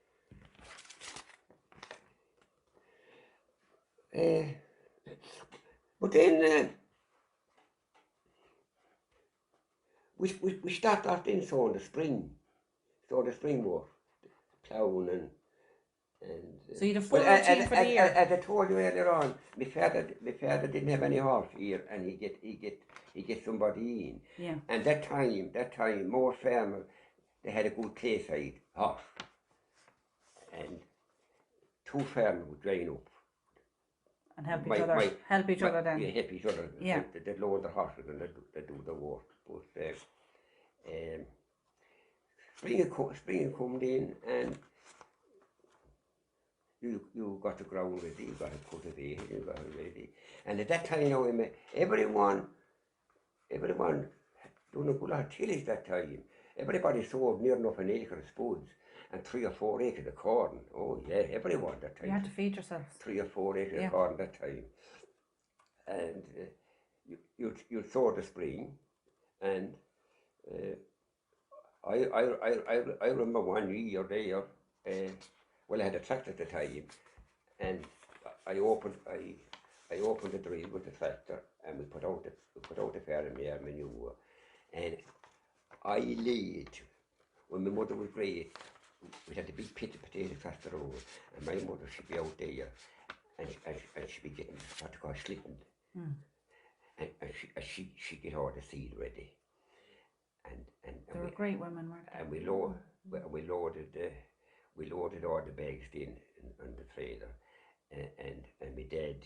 But then we started off in the spring work, ploughing and so you'd have full routine for the year. As I told you earlier on, my father didn't have any horse here, and he get somebody in. Yeah. And that time, more farmers, they had a good clayside horse, and 2 farmers would join up and help each other then. Yeah, help each other. Yeah. They load the horses and they do the work. But spring come in, and you got the ground ready, you got to cultivate it, you got it ready. And at that time, everyone doing a good lot of tillage that time. Everybody sowed near enough an acre of spuds and 3 or 4 acres of corn. Oh yeah, everyone that time. You had to feed yourselves. 3 or 4 acres of corn that time. And you'd sow the spring, and I remember one year there, Well, I had a tractor at the time, and I opened the drill with the tractor, and we put out the fairy manure, and I laid, when my mother was great, we had a big pit of potatoes across the road, and my mother should be out there, and she'd be getting what they call slipping, and she'd get all the seed ready, and They were great women, weren't they? and we loaded all the bags in on the trailer, and my dad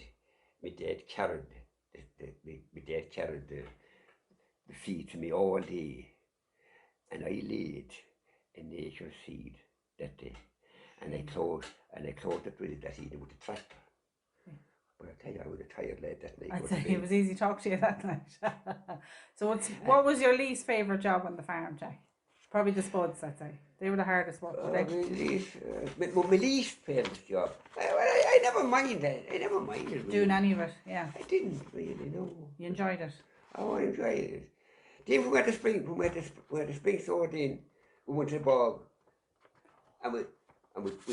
carried the seed to me all day, and I laid a nature seed that day, and I closed the drill that evening with the tractor. But I tell you, I was a tired lad that night. I'd say it was easy to talk to you that night. So what was your least favourite job on the farm, Jack? Probably the spuds, I'd say. They were the hardest ones. My least favourite job. I never minded. I never minded. Doing any of it, yeah. I didn't really know. You enjoyed it? Oh, I enjoyed it. Then we went to spring sword in, we went to the bog, and we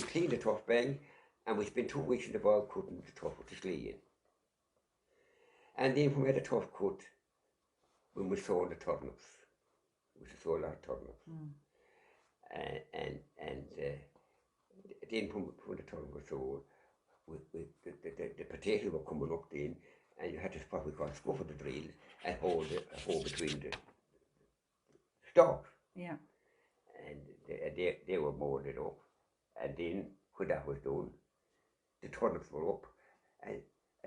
cleaned the tough bang, and we spent 2 weeks in the bog cutting the tough with the slee in. And then we had a tough cut when we sowed the turnips. We sowed a lot of turnips. And then when the turnips were sowed, the potatoes were coming up then, and you had to what we call scuff of the drill and hold between the stalks. Yeah. And they were molded up. And then when that was done, the turnips were up, and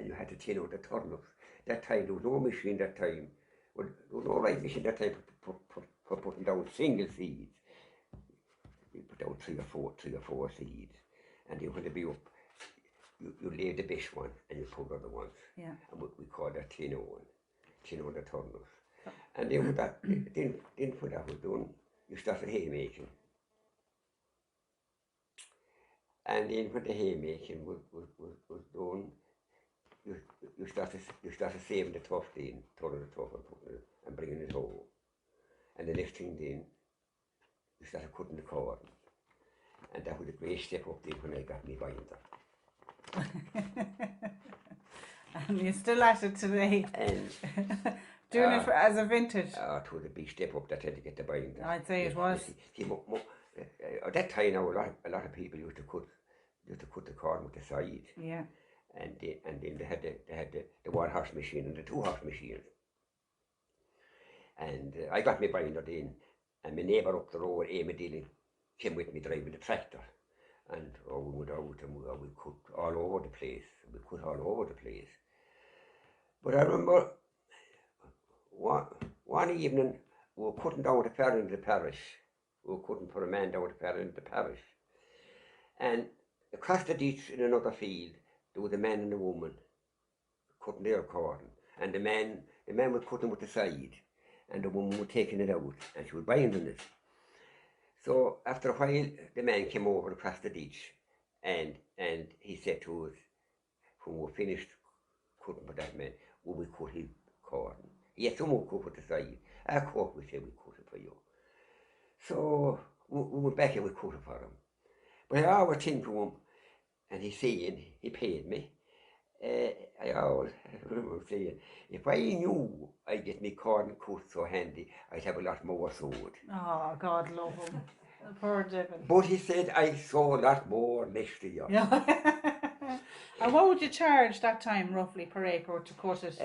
you had to tin out the turnips. That time there was no machine that time. Well, there was no right machine that time for putting down single seeds. You put down three or four seeds, and then when they be up, you lay the best one and you put other ones. Yeah. And we call that tin on the turnips. And then with that, then when that was done, you started haymaking. And then when the haymaking was done, you started saving the tuft in, turning the tuft and bringing it home. And the next thing then, you started cutting the corn. And that was a great step up then when I got me binder. And you're still at it today. And doing it as a vintage. It was a big step up that had to get the binder. I'd say it was. At that time now, a lot of people used to cut the corn with the side. Yeah. And then they had the 1-horse machine and the 2-horse machine. And I got my binder in, and my neighbour up the road, Amy Dillon, came with me driving the tractor. And we went out and we cut all over the place. But I remember one evening we were cutting down the ferry in the parish. We were cutting for a man down the ferry in the parish. And across the ditch in another field, there was a man and a woman cutting their corn. And the man was cutting with the side, and the woman was taking it out, and she was binding it. So after a while, the man came over across the ditch, and he said to us, when we were finished cutting for that man, will we cut his corn? Yes, someone cut with the side. Of course, we said we cut it for you. So we went back and we cut it for him. But I always think to him, and he's saying, he paid me. I always remember saying, if I knew I'd get me corn cut so handy, I'd have a lot more sowed. Oh, God love him. Poor Devon. But he said, I sow a lot more next year. Yeah. And what would you charge that time, roughly, per acre to cut it,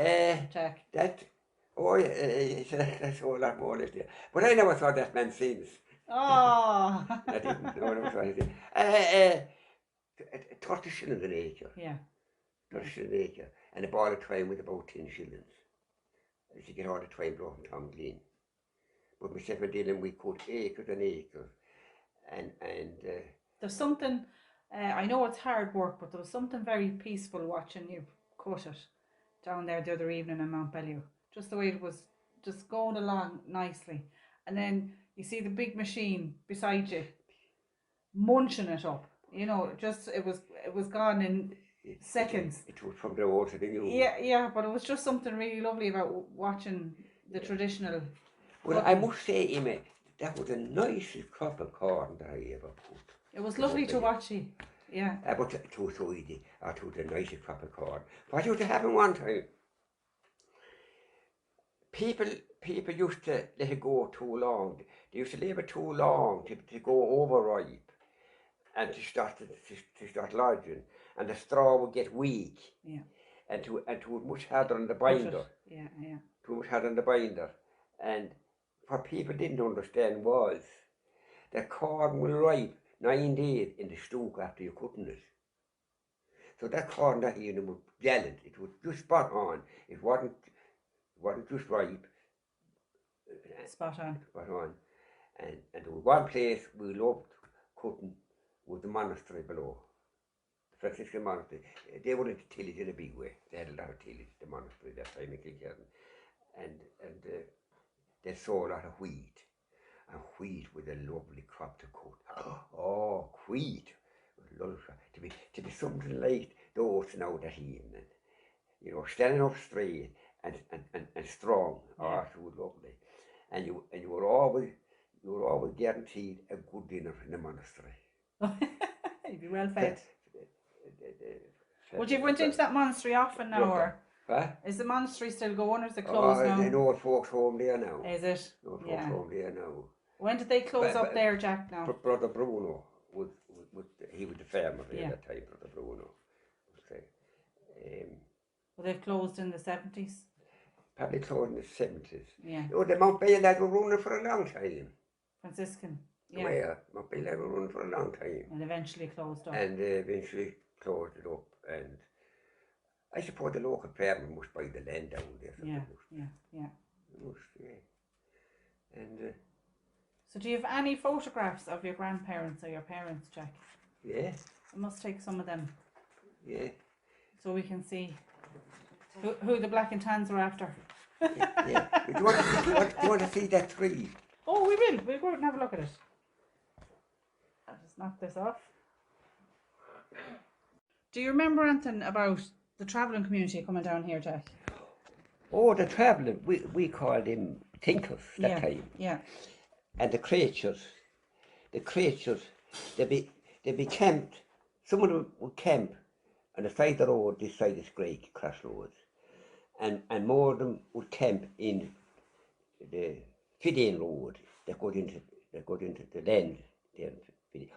Jack? He said, I sow a lot more next year. But I never saw that man since. Oh. I didn't. No, I never saw anything. 30 shillings an acre. Yeah. 30 shillings an acre. And a ball of twine with about 10 shillings. If you get all the twine blown from Tom Glen. But myself and Dylan, we cut acres and acres. And there's something, I know it's hard work, but there was something very peaceful watching you cut it down there the other evening in Mount Bellew. Just the way it was just going along nicely. And then you see the big machine beside you munching it up. You know, just it was gone in seconds. It was from the old to the new. Yeah, but it was just something really lovely about watching the traditional. Well, I must say, Emma, that was the nicest crop of corn that I ever put. It was lovely to watch you. Yeah. But to the nice crop of corn. What used to happen one time, people used to let it go too long. They used to leave it too long to go overripe and to start lodging, and the straw would get weak. Yeah. And to much harder on the binder. Yeah. Too much harder on the binder. And what people didn't understand was that corn will ripe 9 days in the stook after you're cutting it. So that corn that year was gallant. It was just spot on. It wasn't just ripe. Spot on. Spot on. And there was one place we loved cutting was the monastery below. The Franciscan monastery. They were into tillage in a big way. They had a lot of tillage, the monastery that time in Kilkerran. And they saw a lot of wheat. And wheat was a lovely crop to cut. Oh, wheat. To be something like those now that evening. You know, standing up straight and strong. Oh, it was lovely. And you were always guaranteed a good dinner in the monastery. You'd be well fed. Would you went into that monastery often now, or is the monastery still going, or is it closed now? There's no folks home there now. Is it? No folks home there now. When did they close up there, Jack? Now. Brother Bruno he was the farmer there at that time. Brother Bruno. Well, they've closed in the 70s. Probably closed in the 70s. Yeah. Oh, the Mount Bay lad were running for a long time. Franciscan. Yeah. Well, Mount Bay lad were running for a long time. And eventually closed up. And eventually closed it up. And I suppose the local farmer must buy the land down there. So Yeah. Must, yeah. And so do you have any photographs of your grandparents or your parents, Jack? Yeah. I must take some of them. Yeah. So we can see who the black and tans were after. Yeah. Do you want to see that tree? Oh, we will. We'll go out and have a look at it. I'll just knock this off. Do you remember anything about the travelling community coming down here, Jack? Oh, the travelling. We called them thinkers that time. Yeah. And the creatures, they be camped. Some of them would camp on the side of the road, this side is great crossroads, and more of them would camp in the Fidean road that goes into the land there.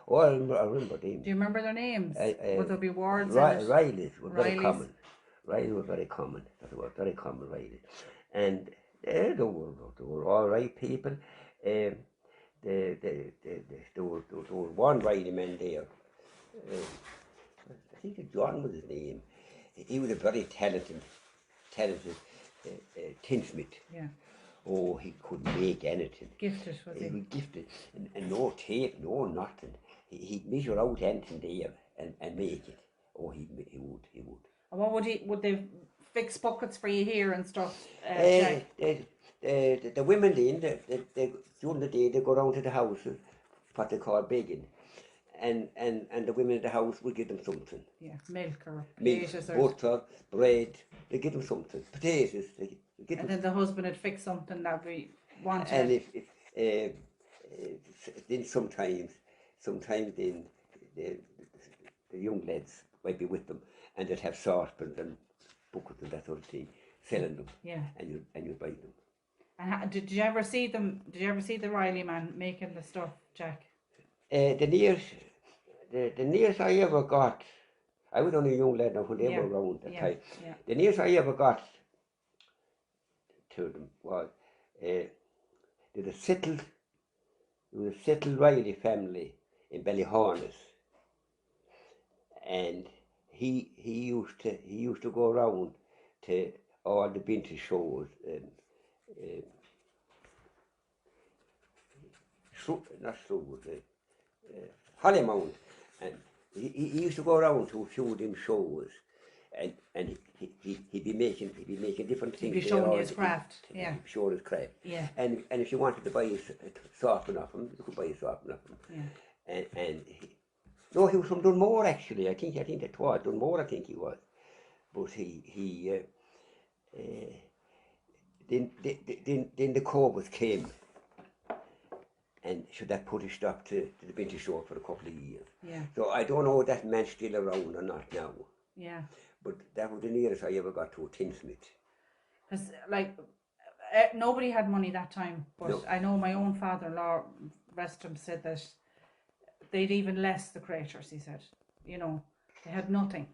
Oh, I remember them. Do you remember their names? Would there be wards? Rileys were very common. Riley was very common. That was very common, Riley. And they were all right people. There was one Riley man there. I think John was his name. He was a very talented tinsmith. Yeah. Oh, he could make anything. Gifted, was he? He was gifted, and no tape, no nothing. He'd measure out anything there and make it. Oh, he would. And what would they fix buckets for you here and stuff? The women then, during the day, they go round to the houses, what they call begging. And the women in the house will give them something. Yeah, milk or potatoes or butter, bread. They give them something. Potatoes. They give them. Then the husband would fix something that we wanted. And if then sometimes then the young lads might be with them, and they'd have saucepans and buckets and that sort of thing, selling them. Yeah. And you buy them. And did you ever see them? Did you ever see the Riley man making the stuff, Jack? The nearest I ever got, I was only a young lad now when they were around that time. Yeah. The nearest I ever got to them was there was a settled Riley family in Ballyhornis, and he used to go around to all the vintage shows and Hollymount, and he used to go around to a few of them shows, and he'd be making different things. He'd be showing his craft. Yeah. Showing his craft. Yeah. And if you wanted to buy a saucepan off him, you could buy a saucepan off him. Yeah. No, he was from Dunmore actually. I think that was Dunmore. I think he was, but then the Cobras came. and should that put a stop to the vintage store for a couple of years. Yeah. So I don't know if that man's still around or not now. Yeah. But that was the nearest I ever got to a tinsmith. Because, like, nobody had money that time. But No. I know my own father-in-law, rest of him, said that they'd even less the creators, he said. You know, they had nothing.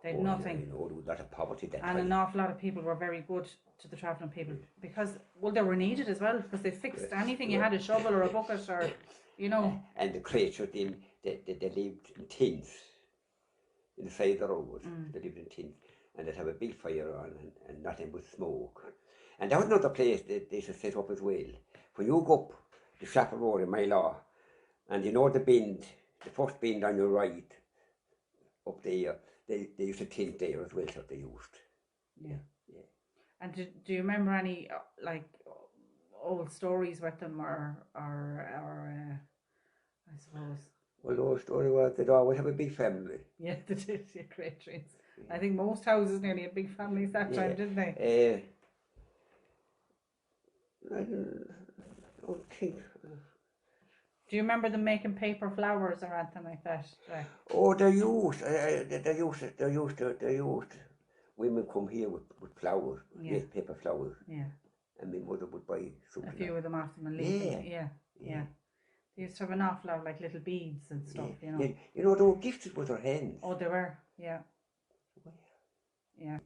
They had nothing. Yeah, you know, there was a lot of poverty that and time. an awful lot of people were very good to the travelling people because, well, they were needed as well because they fixed anything. You had a shovel or a bucket or, you know. And the creatures, they lived in tins in the side of the road. They lived in tins, and they'd have a big fire on and nothing but smoke. And that was another place that they should set up as well. When you go up the Chapel Road in my law, and you know the bend, the first bend on your right, up there, they used to tint there as well, so they used. Yeah. And do you remember any like old stories with them or I suppose? Well, the old story was they'd always have a big family. Yeah, they did. Yeah, great trees. I think most houses nearly had big families that time, didn't they? I don't think. Do you remember them making paper flowers or anything like that? Oh, they used. Women come here with flowers, make paper flowers. Yeah. And my mother would buy something. A few of them after them and leave them. Yeah. They used to have an awful lot of like little beads and stuff, you know. Yeah. You know, they were gifted with their hands. Oh, they were, yeah. Yeah.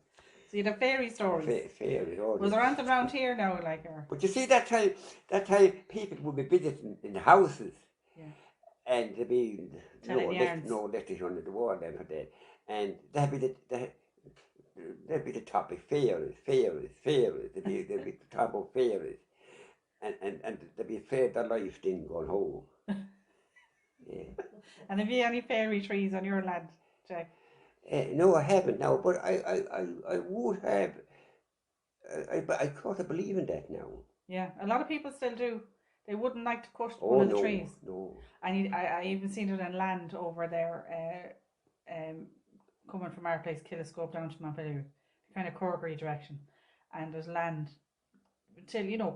So you'd have fairy stories. Fairies. Was there anything around here now, like her? But you see, that time people would be visiting in the houses. Yeah. And there'd be no electricity under the wall then for that. And that'd be the topic, fairies. There'd be the top of fairies. And they'd be afraid their life didn't go home. Yeah. And have you any fairy trees on your land, Jack? No, I haven't now, but I would have. I kind of believe in that now. Yeah, a lot of people still do. They wouldn't like to cut one of the trees. No. I even seen it in land over there, coming from our place, Killiscope down to Montpellier, kind of Corkery direction, and there's land,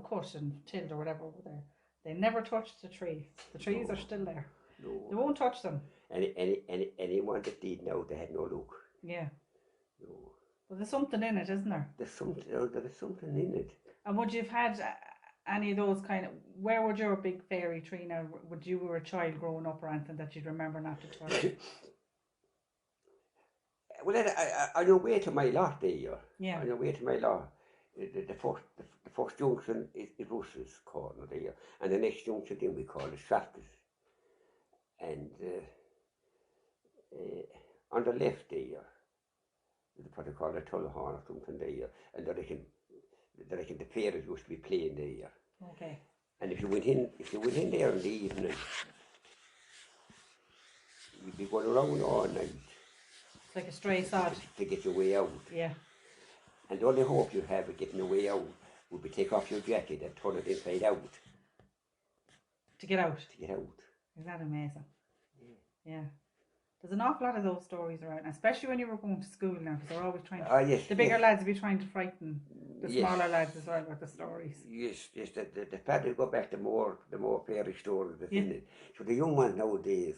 cut and tilled or whatever over there. They never touched the trees. The trees are still there. No. They won't touch them. Anyone that did now, they had no look. Yeah. No. Well, there's something in it, isn't there? There is something in it. And would you have had any of those kind of? Where would your big fairy tree now? Would you were a child growing up or anything that you'd remember not to touch? Well, on your way to my lot there. Yeah. On your way to my lot, the first junction is Russell's corner there, and the next junction then we call it Shafter's. And on the left there, what they call a Tullahorn or something there, and I reckon the fairies used to be playing there. Okay. And if you went in there in the evening, you'd be going around all night. It's like a stray sod. To get your way out. Yeah. And the only hope you have of getting your way out would be take off your jacket and turn it inside out. To get out. Isn't that amazing? Yeah. There's an awful lot of those stories around, especially when you were going to school now, because they're always trying to. The bigger lads would be trying to frighten the smaller lads as well with the stories. Yes. The fact they go back, the more fairy stories that's in it. So the young ones nowadays,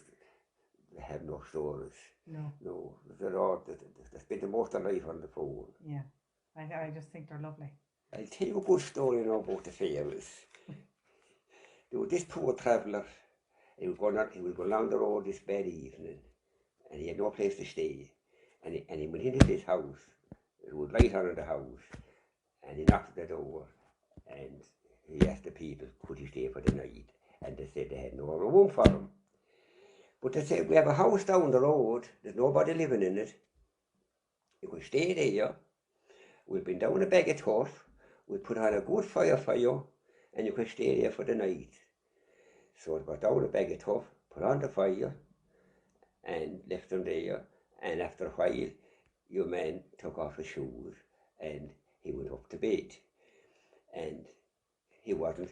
they have no stories. No. They spend the most of their life on the phone. Yeah. I just think they're lovely. I'll tell you a good story now about the fairies. There was this poor traveller. He was going along the road this bad evening, and he had no place to stay. And he went into this house. There was light on in the house, and he knocked at the door, and he asked the people, could he stay for the night? And they said they had no room for him. But they said, we have a house down the road. There's nobody living in it. You can stay there. We'll bring down a bag of turf. We'll put on a good fire for you, and you can stay there for the night. So I got down a bag of turf, put on the fire, and left them there. And after a while, your man took off his shoes, and he went up to bed. And he wasn't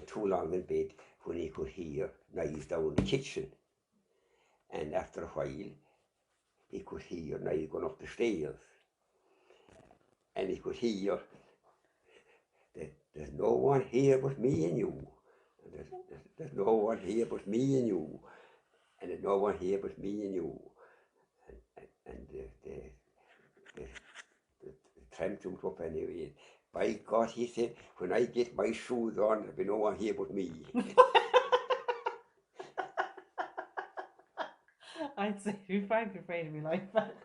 too long in bed when he could hear noise down the kitchen. And after a while, he could hear noise going up the stairs. And he could hear that there's no one here but me and you. there's no one here but me and you, and there's no one here but me and you, and the tramp jumped up anyway. By God, he said, when I get my shoes on, there'll be no one here but me. I'd say you'd probably be afraid of me like that.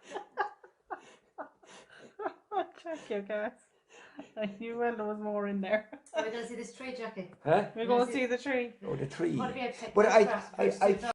Check your gas. I knew well there was more in there. Are we going to see this tree, Jackie? Huh? We're going to see the tree. Oh, the tree. What do we have to take But photographs first? I